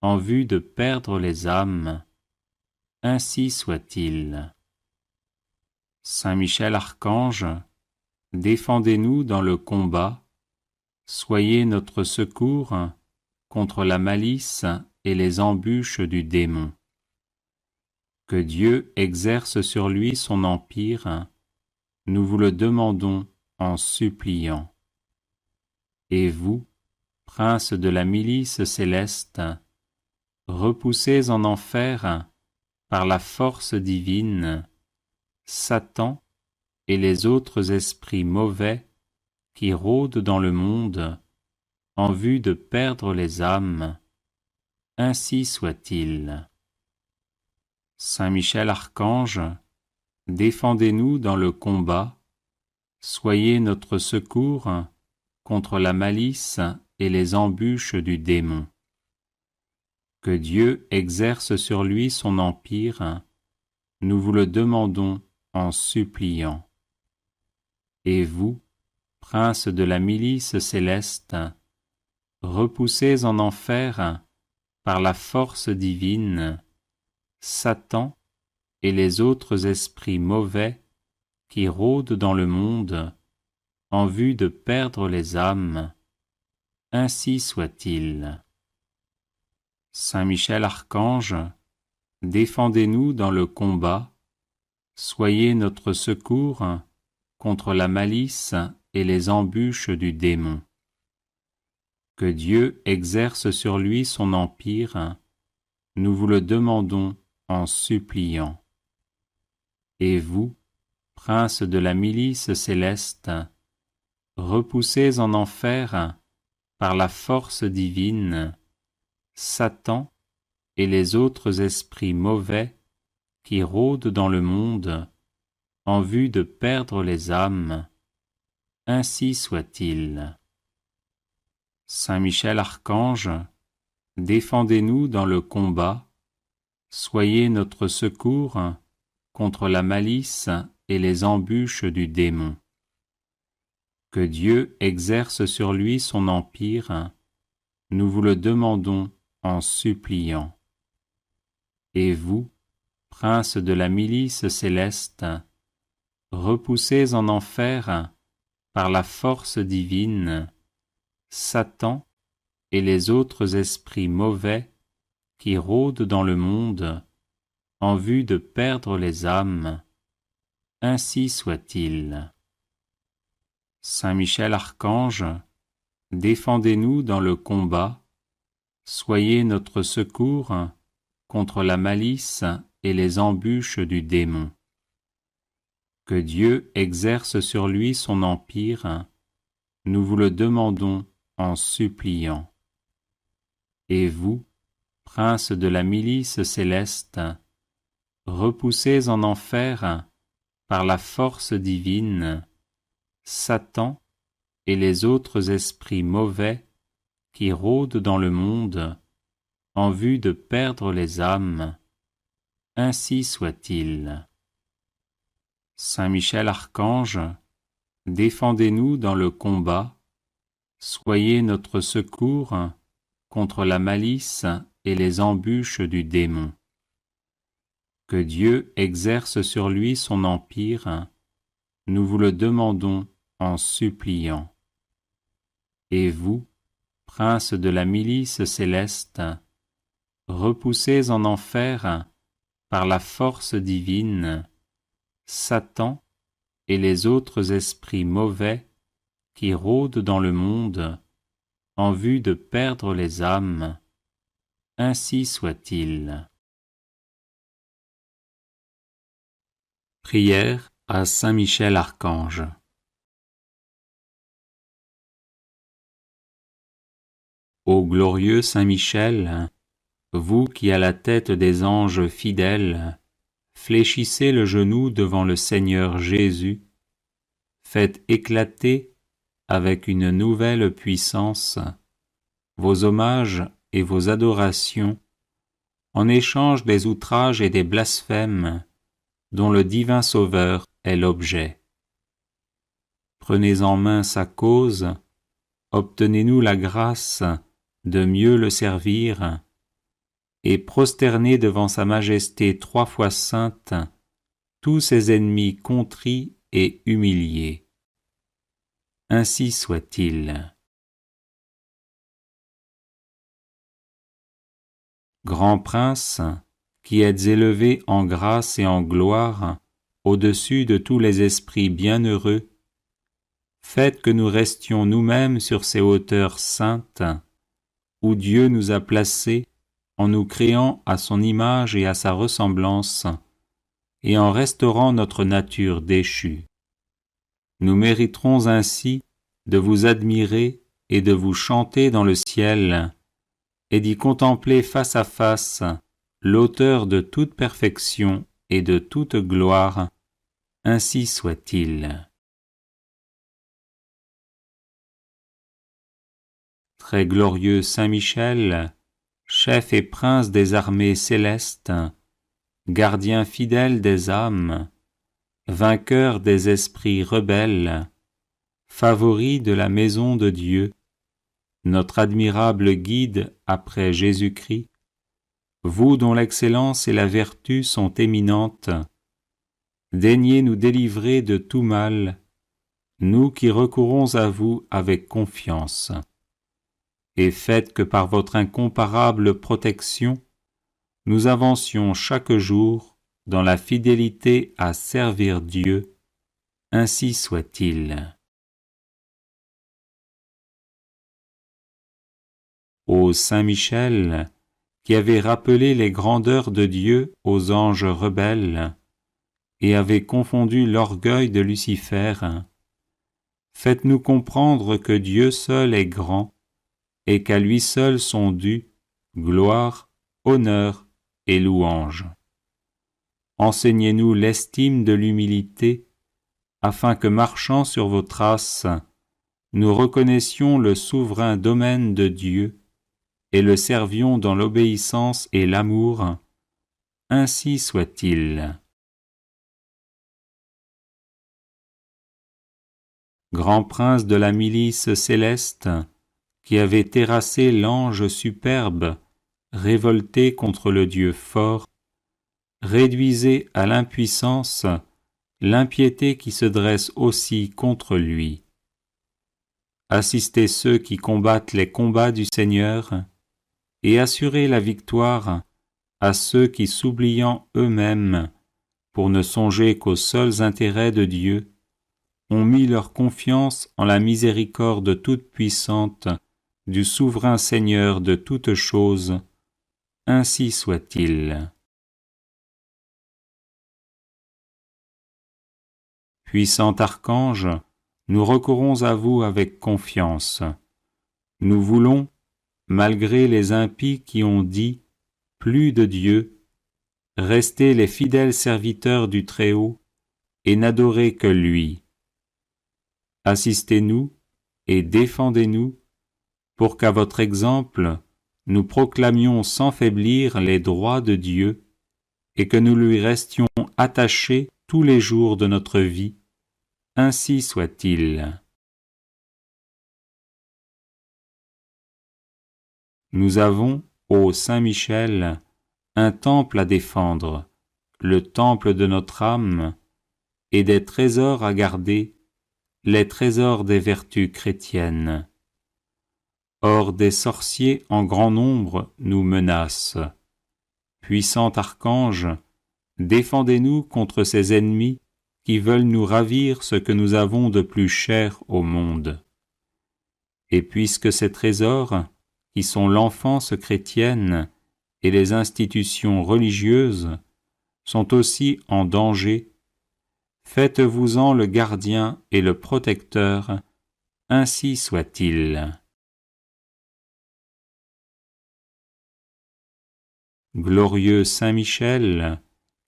en vue de perdre les âmes. Ainsi soit-il. Saint Michel Archange, défendez-nous dans le combat, soyez notre secours contre la malice et les embûches du démon. Que Dieu exerce sur lui son empire, nous vous le demandons en suppliant. Et vous, princes de la milice céleste, repoussez en enfer, par la force divine, Satan et les autres esprits mauvais qui rôdent dans le monde en vue de perdre les âmes. Ainsi soit-il. Saint Michel Archange, défendez-nous dans le combat, soyez notre secours contre la malice et les embûches du démon. Que Dieu exerce sur lui son empire, nous vous le demandons en suppliant. Et vous, prince de la milice céleste, repoussez en enfer, par la force divine, Satan et les autres esprits mauvais qui rôdent dans le monde en vue de perdre les âmes. Ainsi soit-il. Saint Michel Archange, défendez-nous dans le combat, soyez notre secours contre la malice et les embûches du démon. Que Dieu exerce sur lui son empire, nous vous le demandons en suppliant. Et vous, prince de la milice céleste, repoussez en enfer, par la force divine, Satan et les autres esprits mauvais qui rôdent dans le monde en vue de perdre les âmes. Ainsi soit-il. Saint Michel Archange, défendez-nous dans le combat, soyez notre secours contre la malice et les embûches du démon. Que Dieu exerce sur lui son empire, nous vous le demandons en suppliant. Et vous, prince de la milice céleste, repoussez en enfer, par la force divine, Satan et les autres esprits mauvais qui rôdent dans le monde en vue de perdre les âmes. Ainsi soit-il. Saint Michel Archange, défendez-nous dans le combat, soyez notre secours contre la malice et les embûches du démon. Que Dieu exerce sur lui son empire, nous vous le demandons en suppliant. Et vous, prince de la milice céleste, repoussez en enfer, par la force divine, Satan et les autres esprits mauvais qui rôdent dans le monde en vue de perdre les âmes. Ainsi soit-il. Saint Michel Archange, défendez-nous dans le combat, soyez notre secours contre la malice et les embûches du démon. Que Dieu exerce sur lui son empire, nous vous le demandons en suppliant. Et vous, prince de la milice céleste, repoussez en enfer, par la force divine, Satan et les autres esprits mauvais qui rôdent dans le monde en vue de perdre les âmes. Ainsi soit-il. Prière à Saint Michel Archange. Ô glorieux Saint Michel, vous qui à la tête des anges fidèles fléchissez le genou devant le Seigneur Jésus, faites éclater avec une nouvelle puissance vos hommages et vos adorations en échange des outrages et des blasphèmes dont le divin Sauveur est l'objet. Prenez en main sa cause, obtenez-nous la grâce de mieux le servir, et prosternez devant sa majesté 3 fois sainte tous ses ennemis contrits et humiliés. Ainsi soit-il. Grand prince, qui êtes élevé en grâce et en gloire au-dessus de tous les esprits bienheureux, faites que nous restions nous-mêmes sur ces hauteurs saintes où Dieu nous a placés en nous créant à son image et à sa ressemblance, et en restaurant notre nature déchue. Nous mériterons ainsi de vous admirer et de vous chanter dans le ciel, et d'y contempler face à face l'auteur de toute perfection et de toute gloire, ainsi soit-il. Très glorieux Saint Michel, chef et prince des armées célestes, gardien fidèle des âmes, vainqueur des esprits rebelles, favori de la maison de Dieu, notre admirable guide après Jésus-Christ, vous dont l'excellence et la vertu sont éminentes, daignez nous délivrer de tout mal, nous qui recourons à vous avec confiance, et faites que par votre incomparable protection, nous avancions chaque jour dans la fidélité à servir Dieu, ainsi soit-il. Ô Saint Michel, qui avez rappelé les grandeurs de Dieu aux anges rebelles, et avez confondu l'orgueil de Lucifer, faites-nous comprendre que Dieu seul est grand, et qu'à lui seul sont dus gloire, honneur et louange. Enseignez-nous l'estime de l'humilité, afin que, marchant sur vos traces, nous reconnaissions le souverain domaine de Dieu, et le servions dans l'obéissance et l'amour, ainsi soit-il. Grand prince de la milice céleste, qui avait terrassé l'ange superbe, révolté contre le Dieu fort, réduisez à l'impuissance l'impiété qui se dresse aussi contre lui. Assistez ceux qui combattent les combats du Seigneur, et assurez la victoire à ceux qui, s'oubliant eux-mêmes, pour ne songer qu'aux seuls intérêts de Dieu, ont mis leur confiance en la miséricorde toute-puissante du souverain Seigneur de toutes choses, ainsi soit-il. Puissant archange, nous recourons à vous avec confiance. Nous voulons, malgré les impies qui ont dit « plus de Dieu », rester les fidèles serviteurs du Très-Haut et n'adorer que lui. Assistez-nous et défendez-nous pour qu'à votre exemple, nous proclamions sans faiblir les droits de Dieu et que nous lui restions attachés tous les jours de notre vie, ainsi soit-il. Nous avons, ô Saint Michel, un temple à défendre, le temple de notre âme, et des trésors à garder, les trésors des vertus chrétiennes. Or des sorciers en grand nombre nous menacent. Puissant archange, défendez-nous contre ces ennemis qui veulent nous ravir ce que nous avons de plus cher au monde. Et puisque ces trésors, qui sont l'enfance chrétienne et les institutions religieuses, sont aussi en danger, faites-vous-en le gardien et le protecteur, ainsi soit-il. Glorieux Saint Michel,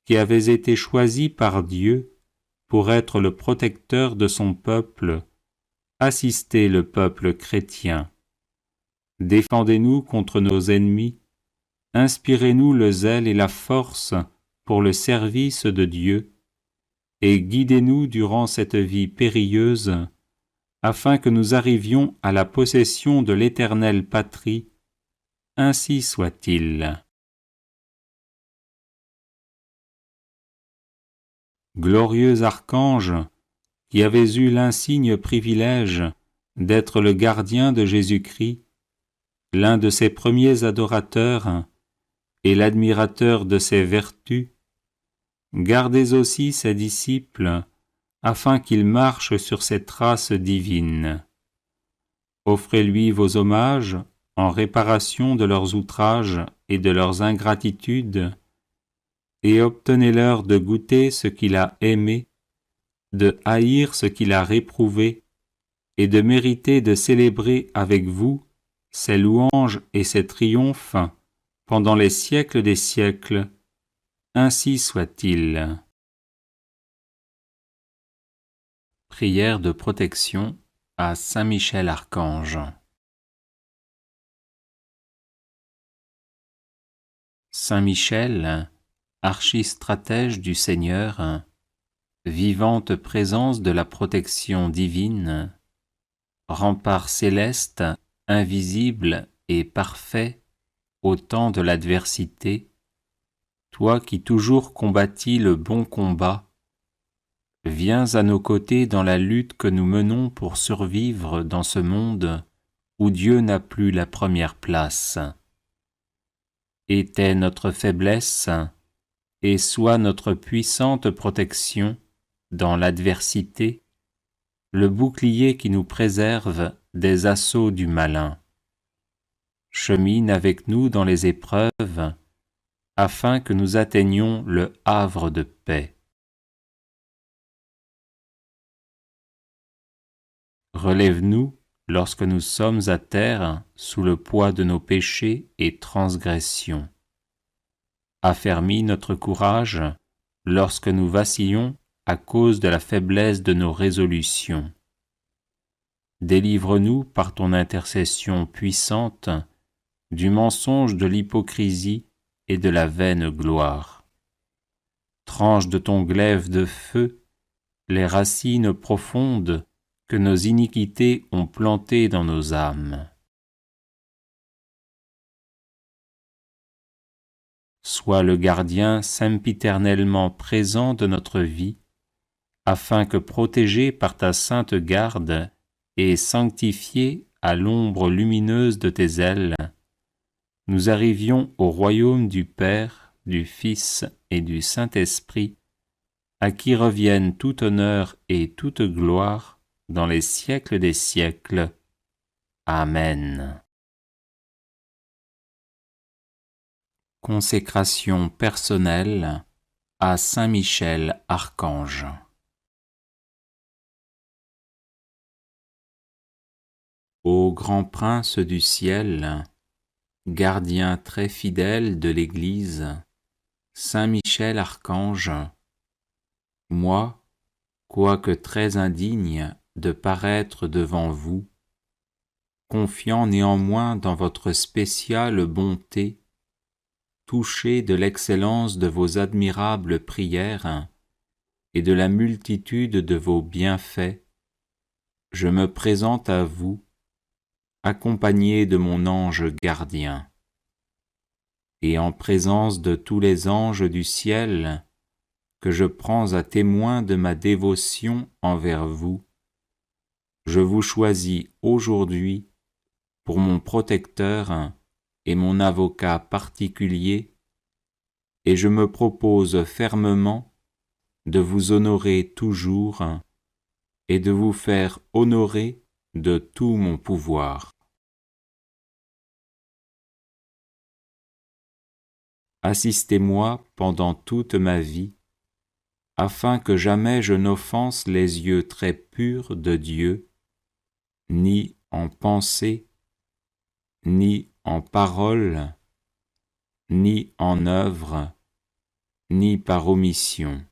qui avez été choisi par Dieu pour être le protecteur de son peuple, assistez le peuple chrétien. Défendez-nous contre nos ennemis, inspirez-nous le zèle et la force pour le service de Dieu, et guidez-nous durant cette vie périlleuse, afin que nous arrivions à la possession de l'éternelle patrie, ainsi soit-il. Glorieux archange, qui avez eu l'insigne privilège d'être le gardien de Jésus-Christ, l'un de ses premiers adorateurs et l'admirateur de ses vertus, gardez aussi ses disciples, afin qu'ils marchent sur ses traces divines. Offrez-lui vos hommages en réparation de leurs outrages et de leurs ingratitudes, et obtenez-leur de goûter ce qu'il a aimé, de haïr ce qu'il a réprouvé, et de mériter de célébrer avec vous ses louanges et ses triomphes pendant les siècles des siècles. Ainsi soit-il. Prière de protection à Saint Michel Archange. Saint Michel, archistratège du Seigneur, vivante présence de la protection divine, rempart céleste, invisible et parfait au temps de l'adversité, toi qui toujours combattis le bon combat, viens à nos côtés dans la lutte que nous menons pour survivre dans ce monde où Dieu n'a plus la première place. Était notre faiblesse et sois notre puissante protection dans l'adversité, le bouclier qui nous préserve des assauts du malin. Chemine avec nous dans les épreuves, afin que nous atteignions le havre de paix. Relève-nous lorsque nous sommes à terre sous le poids de nos péchés et transgressions. Affermis notre courage lorsque nous vacillons à cause de la faiblesse de nos résolutions. Délivre-nous par ton intercession puissante du mensonge de l'hypocrisie et de la vaine gloire. Tranche de ton glaive de feu les racines profondes que nos iniquités ont plantées dans nos âmes. Sois le gardien sempiternellement présent de notre vie, afin que protégés par ta sainte garde et sanctifiés à l'ombre lumineuse de tes ailes, nous arrivions au royaume du Père, du Fils et du Saint-Esprit, à qui reviennent tout honneur et toute gloire dans les siècles des siècles. Amen. Consécration personnelle à Saint Michel Archange. Ô grand prince du ciel, gardien très fidèle de l'Église, Saint Michel Archange, moi, quoique très indigne de paraître devant vous, confiant néanmoins dans votre spéciale bonté, touché de l'excellence de vos admirables prières et de la multitude de vos bienfaits, je me présente à vous, accompagné de mon ange gardien. Et en présence de tous les anges du ciel, que je prends à témoin de ma dévotion envers vous, je vous choisis aujourd'hui pour mon protecteur et mon avocat particulier, et je me propose fermement de vous honorer toujours et de vous faire honorer de tout mon pouvoir. Assistez-moi pendant toute ma vie, afin que jamais je n'offense les yeux très purs de Dieu, ni en pensée, ni en parole, ni en œuvre, ni par omission.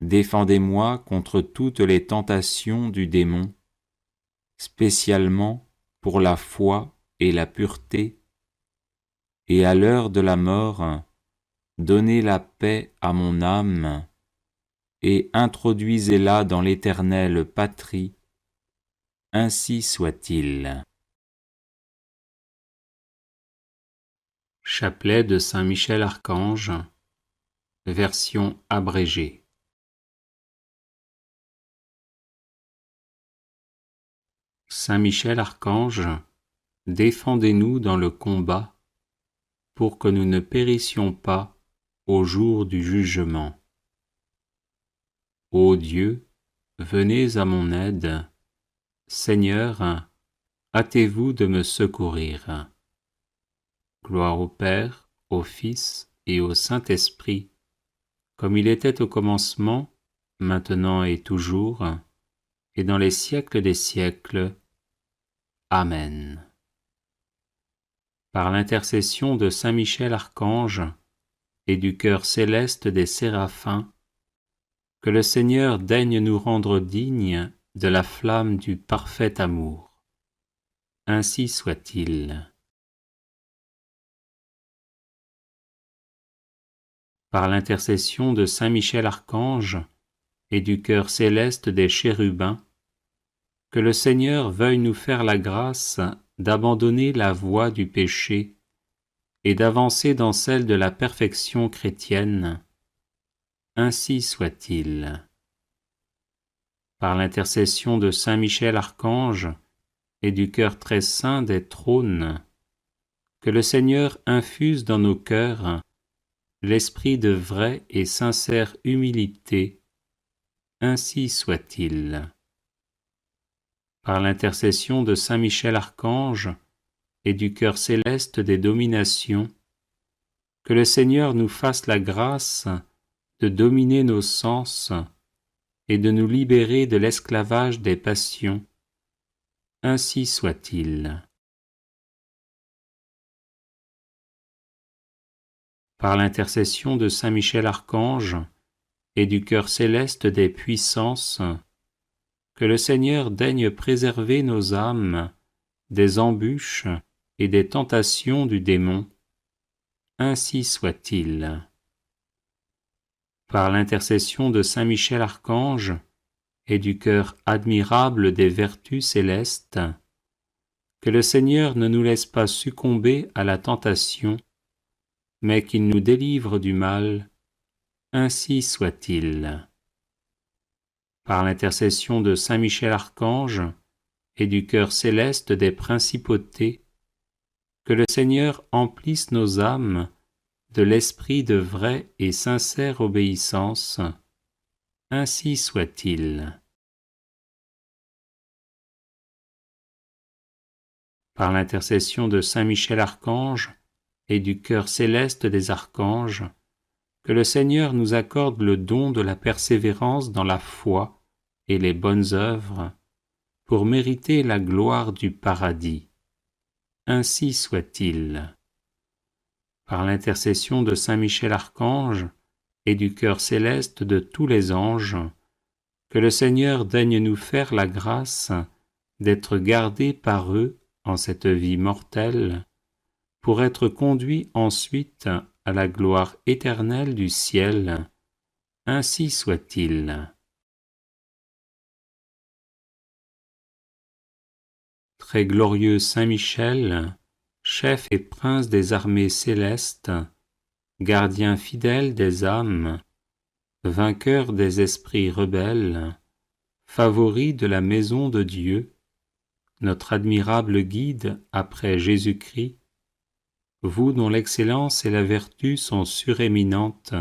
Défendez-moi contre toutes les tentations du démon, spécialement pour la foi et la pureté, et à l'heure de la mort, donnez la paix à mon âme, et introduisez-la dans l'éternelle patrie. Ainsi soit-il. Chapelet de Saint Michel Archange, version abrégée. Saint Michel Archange, défendez-nous dans le combat, pour que nous ne périssions pas au jour du jugement. Ô Dieu, venez à mon aide. Seigneur, hâtez-vous de me secourir. Gloire au Père, au Fils et au Saint-Esprit, comme il était au commencement, maintenant et toujours, et dans les siècles des siècles. Amen. Par l'intercession de saint Michel Archange et du chœur céleste des séraphins, que le Seigneur daigne nous rendre dignes de la flamme du parfait amour. Ainsi soit-il. Par l'intercession de saint Michel Archange et du chœur céleste des chérubins, que le Seigneur veuille nous faire la grâce d'abandonner la voie du péché et d'avancer dans celle de la perfection chrétienne. Ainsi soit-il. Par l'intercession de saint Michel Archange et du cœur très saint des trônes, que le Seigneur infuse dans nos cœurs l'esprit de vraie et sincère humilité. Ainsi soit-il. Par l'intercession de saint Michel Archange et du cœur céleste des dominations, que le Seigneur nous fasse la grâce de dominer nos sens et de nous libérer de l'esclavage des passions. Ainsi soit-il. Par l'intercession de saint Michel Archange et du cœur céleste des puissances, que le Seigneur daigne préserver nos âmes des embûches et des tentations du démon. Ainsi soit-il. Par l'intercession de saint Michel Archange et du cœur admirable des vertus célestes, que le Seigneur ne nous laisse pas succomber à la tentation, mais qu'il nous délivre du mal. Ainsi soit-il. Par l'intercession de saint Michel Archange et du cœur céleste des principautés, que le Seigneur emplisse nos âmes de l'esprit de vraie et sincère obéissance. Ainsi soit-il. Par l'intercession de saint Michel Archange et du cœur céleste des archanges, que le Seigneur nous accorde le don de la persévérance dans la foi et les bonnes œuvres, pour mériter la gloire du paradis. Ainsi soit-il. Par l'intercession de saint Michel Archange et du cœur céleste de tous les anges, que le Seigneur daigne nous faire la grâce d'être gardés par eux en cette vie mortelle, pour être conduits ensuite à la gloire éternelle du ciel. Ainsi soit-il. Très glorieux Saint Michel, chef et prince des armées célestes, gardien fidèle des âmes, vainqueur des esprits rebelles, favori de la maison de Dieu, notre admirable guide après Jésus-Christ, vous dont l'excellence et la vertu sont suréminentes,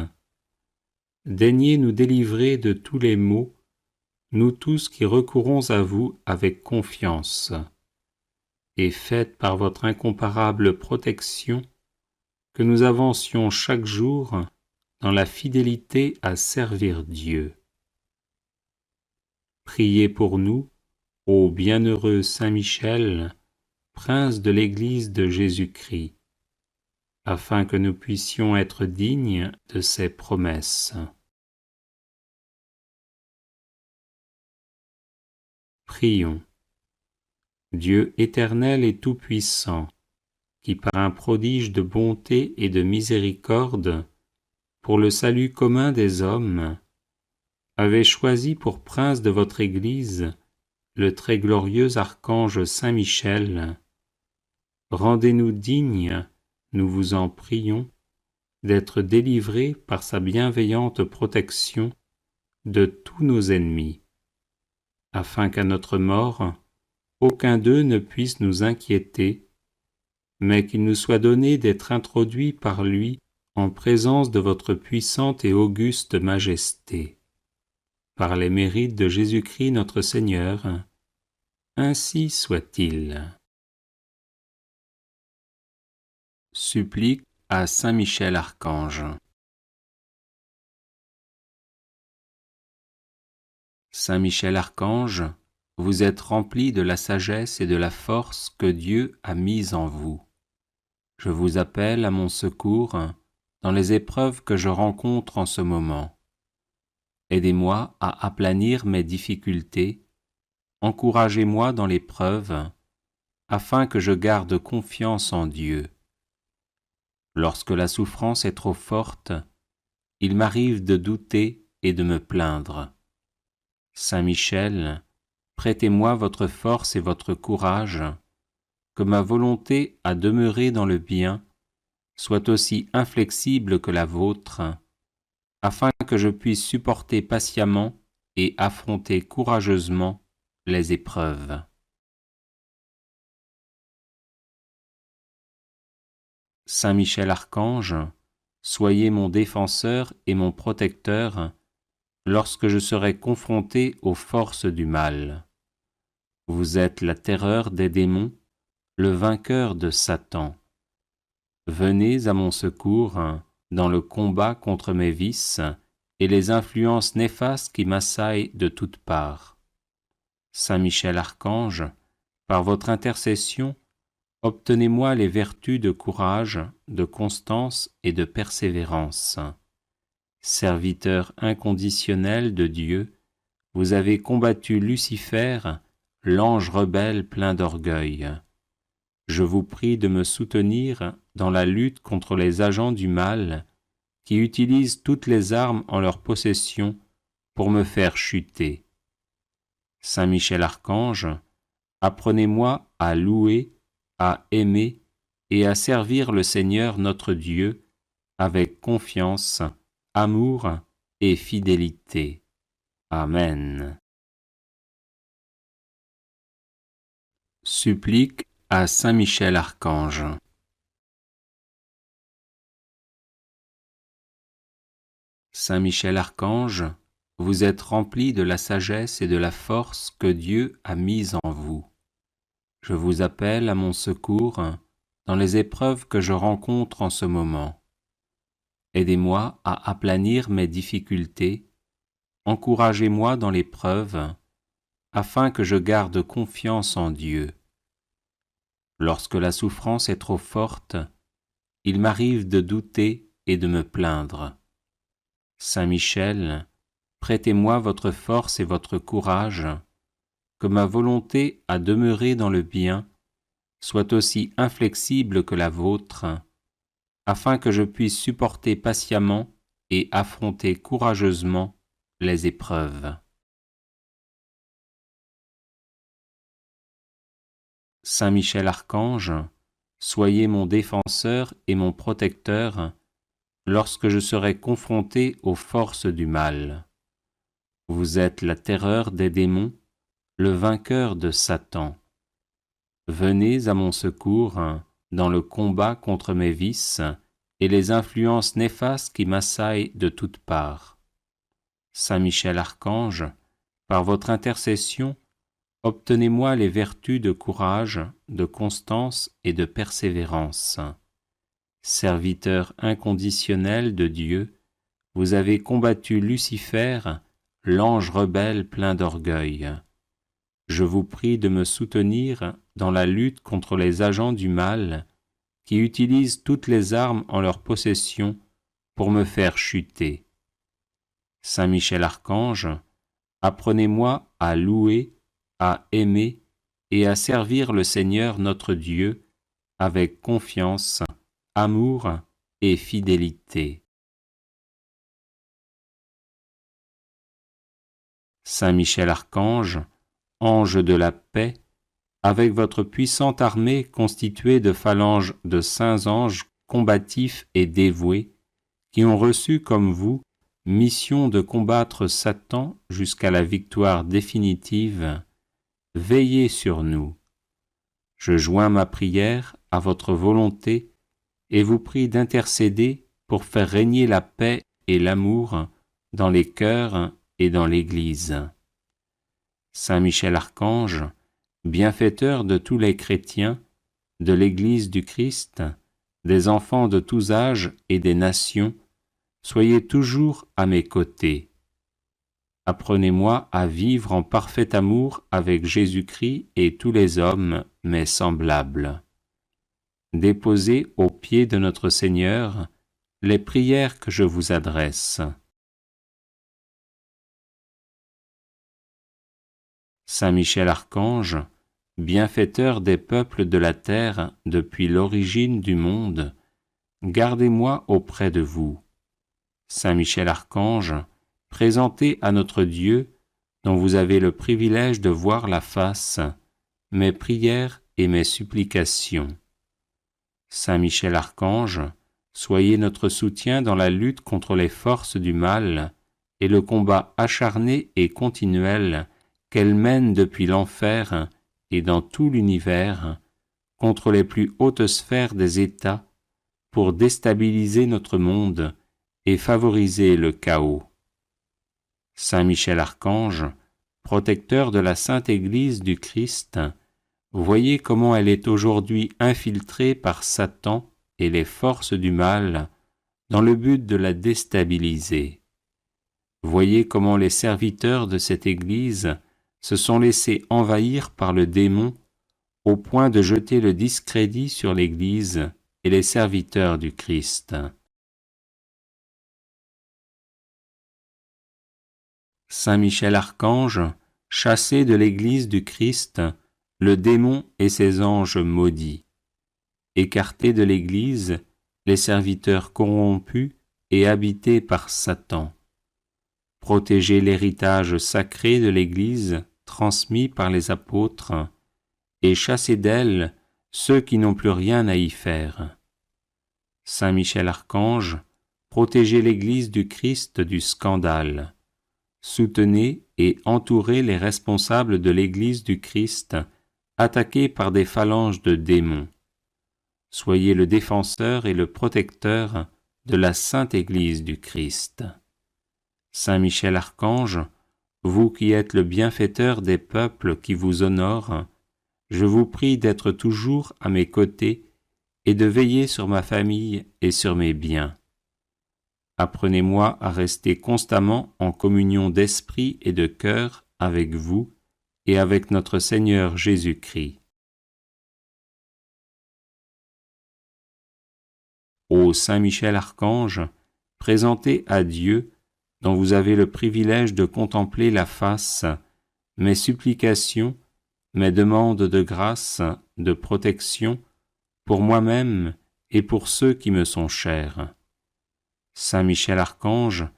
daignez nous délivrer de tous les maux, nous tous qui recourons à vous avec confiance, et faites par votre incomparable protection que nous avancions chaque jour dans la fidélité à servir Dieu. Priez pour nous, ô bienheureux Saint Michel, prince de l'Église de Jésus-Christ, afin que nous puissions être dignes de ses promesses. Prions. Dieu éternel et tout-puissant, qui par un prodige de bonté et de miséricorde, pour le salut commun des hommes, avez choisi pour prince de votre Église le très glorieux archange Saint Michel, rendez-nous dignes, nous vous en prions, d'être délivrés par sa bienveillante protection de tous nos ennemis, afin qu'à notre mort, aucun d'eux ne puisse nous inquiéter, mais qu'il nous soit donné d'être introduits par lui en présence de votre puissante et auguste majesté. Par les mérites de Jésus-Christ notre Seigneur, ainsi soit-il. Supplique à Saint Michel Archange. Saint Michel Archange, vous êtes rempli de la sagesse et de la force que Dieu a mise en vous. Je vous appelle à mon secours dans les épreuves que je rencontre en ce moment. Aidez-moi à aplanir mes difficultés, encouragez-moi dans l'épreuve, afin que je garde confiance en Dieu. Lorsque la souffrance est trop forte, il m'arrive de douter et de me plaindre. Saint Michel, prêtez-moi votre force et votre courage, que ma volonté à demeurer dans le bien soit aussi inflexible que la vôtre, afin que je puisse supporter patiemment et affronter courageusement les épreuves. Saint Michel Archange, soyez mon défenseur et mon protecteur lorsque je serai confronté aux forces du mal. Vous êtes la terreur des démons, le vainqueur de Satan. Venez à mon secours dans le combat contre mes vices et les influences néfastes qui m'assaillent de toutes parts. Saint Michel Archange, par votre intercession, obtenez-moi les vertus de courage, de constance et de persévérance. Serviteur inconditionnel de Dieu, vous avez combattu Lucifer, l'ange rebelle plein d'orgueil. Je vous prie de me soutenir dans la lutte contre les agents du mal qui utilisent toutes les armes en leur possession pour me faire chuter. Saint Michel Archange, apprenez-moi à louer, à aimer et à servir le Seigneur notre Dieu avec confiance, amour et fidélité. Amen. Supplique à Saint Michel Archange. Saint Michel Archange, vous êtes rempli de la sagesse et de la force que Dieu a mise en vous. Je vous appelle à mon secours dans les épreuves que je rencontre en ce moment. Aidez-moi à aplanir mes difficultés, encouragez-moi dans l'épreuve, afin que je garde confiance en Dieu. Lorsque la souffrance est trop forte, il m'arrive de douter et de me plaindre. Saint Michel, prêtez-moi votre force et votre courage, que ma volonté à demeurer dans le bien soit aussi inflexible que la vôtre, afin que je puisse supporter patiemment et affronter courageusement les épreuves. Saint Michel Archange, soyez mon défenseur et mon protecteur lorsque je serai confronté aux forces du mal. Vous êtes la terreur des démons, le vainqueur de Satan. Venez à mon secours dans le combat contre mes vices et les influences néfastes qui m'assaillent de toutes parts. Saint Michel Archange, par votre intercession, obtenez-moi les vertus de courage, de constance et de persévérance. Serviteur inconditionnel de Dieu, vous avez combattu Lucifer, l'ange rebelle plein d'orgueil. Je vous prie de me soutenir dans la lutte contre les agents du mal qui utilisent toutes les armes en leur possession pour me faire chuter. Saint Michel Archange, apprenez-moi à louer, à aimer et à servir le Seigneur notre Dieu avec confiance, amour et fidélité. Saint Michel Archange, ange de la paix, avec votre puissante armée constituée de phalanges de saints anges combatifs et dévoués, qui ont reçu comme vous mission de combattre Satan jusqu'à la victoire définitive, veillez sur nous. Je joins ma prière à votre volonté et vous prie d'intercéder pour faire régner la paix et l'amour dans les cœurs et dans l'Église. Saint Michel Archange, bienfaiteur de tous les chrétiens, de l'Église du Christ, des enfants de tous âges et des nations, soyez toujours à mes côtés. Apprenez-moi à vivre en parfait amour avec Jésus-Christ et tous les hommes, mes semblables. Déposez aux pieds de notre Seigneur les prières que je vous adresse. Saint Michel Archange, bienfaiteur des peuples de la terre depuis l'origine du monde, gardez-moi auprès de vous. Saint Michel Archange, présentez à notre Dieu, dont vous avez le privilège de voir la face, mes prières et mes supplications. Saint Michel Archange, soyez notre soutien dans la lutte contre les forces du mal et le combat acharné et continuel qu'elles mènent depuis l'enfer et dans tout l'univers contre les plus hautes sphères des États pour déstabiliser notre monde et favoriser le chaos. Saint Michel Archange, protecteur de la Sainte Église du Christ, voyez comment elle est aujourd'hui infiltrée par Satan et les forces du mal dans le but de la déstabiliser. Voyez comment les serviteurs de cette Église se sont laissés envahir par le démon au point de jeter le discrédit sur l'Église et les serviteurs du Christ. Saint Michel Archange, chassez de l'Église du Christ le démon et ses anges maudits. Écartez de l'Église les serviteurs corrompus et habités par Satan. Protégez l'héritage sacré de l'Église transmis par les apôtres et chassez d'elle ceux qui n'ont plus rien à y faire. Saint Michel Archange, protégez l'Église du Christ du scandale. Soutenez et entourez les responsables de l'Église du Christ attaqués par des phalanges de démons. Soyez le défenseur et le protecteur de la Sainte Église du Christ. Saint Michel Archange, vous qui êtes le bienfaiteur des peuples qui vous honorent, je vous prie d'être toujours à mes côtés et de veiller sur ma famille et sur mes biens. Apprenez-moi à rester constamment en communion d'esprit et de cœur avec vous et avec notre Seigneur Jésus-Christ. Ô Saint Michel Archange, présentez à Dieu, dont vous avez le privilège de contempler la face, mes supplications, mes demandes de grâce, de protection, pour moi-même et pour ceux qui me sont chers. Saint Michel Archange,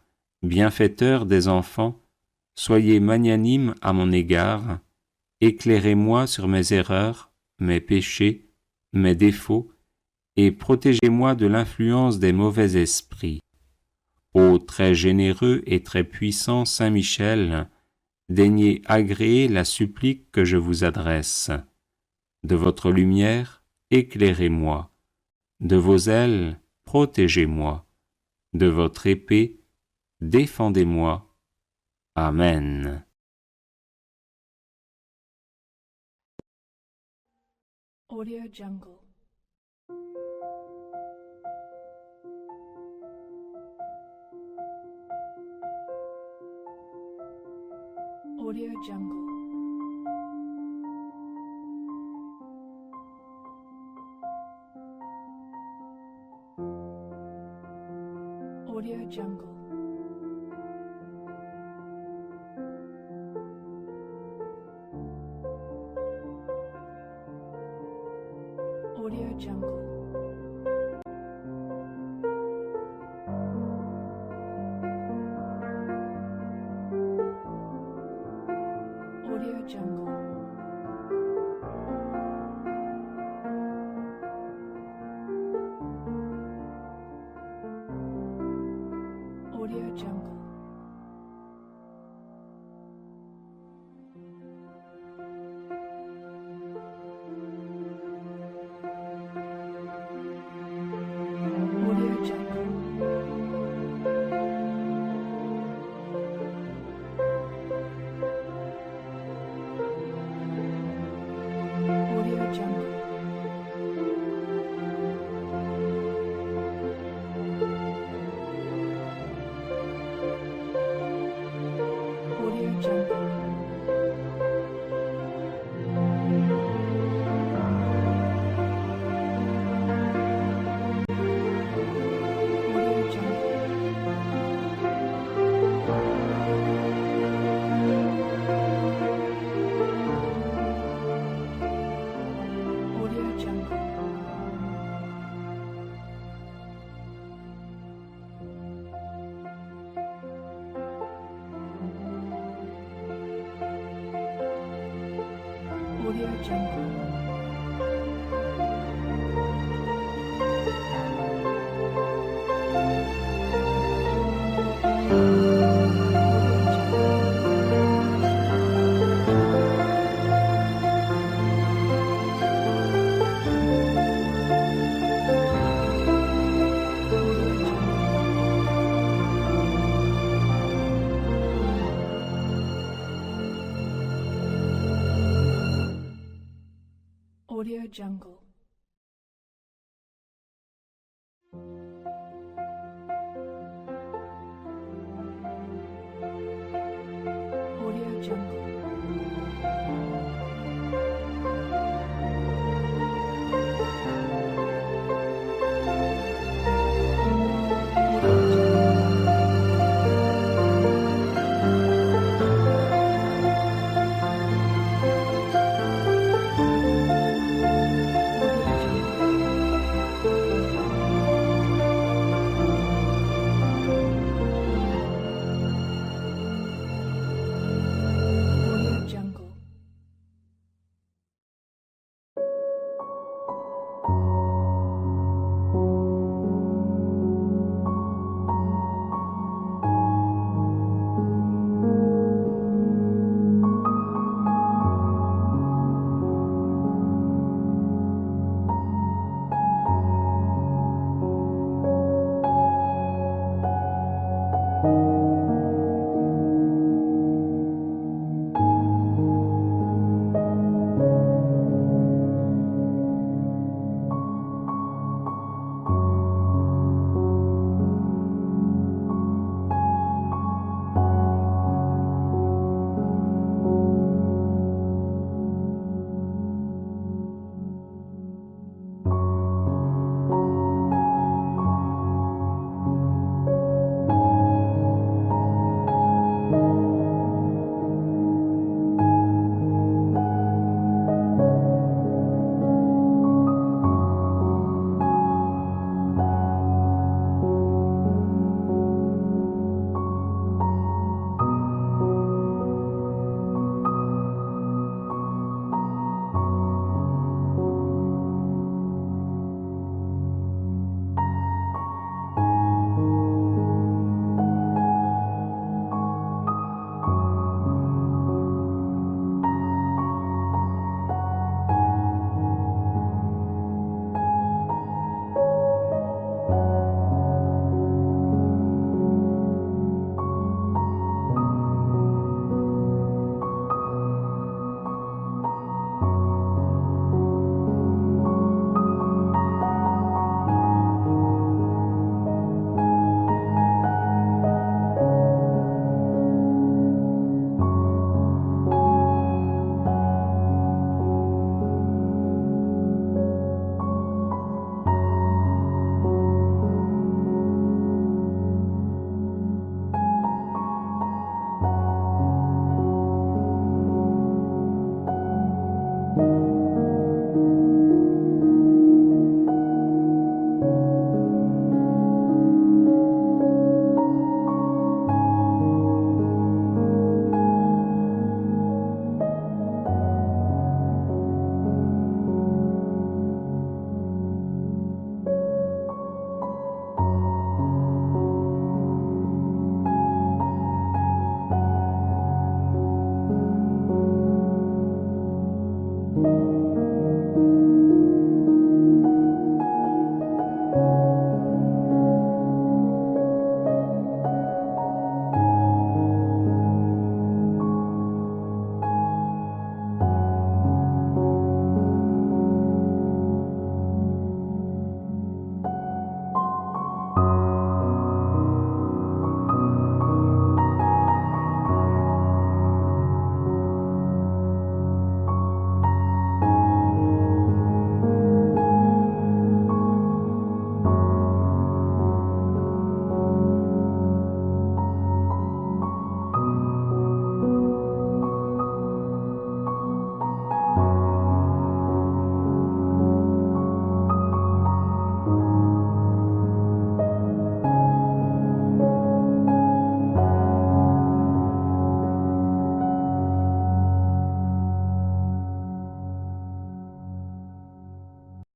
bienfaiteur des enfants, soyez magnanime à mon égard, éclairez-moi sur mes erreurs, mes péchés, mes défauts, et protégez-moi de l'influence des mauvais esprits. Ô très généreux et très puissant Saint Michel, daignez agréer la supplique que je vous adresse. De votre lumière, éclairez-moi. De vos ailes, protégez-moi. De votre épée, défendez-moi. Amen. Audio Jungle. Audio Jungle. Audio Jungle. Audio Jungle. Audio Jungle. Audio Jungle. Jungle. Audio Jungle.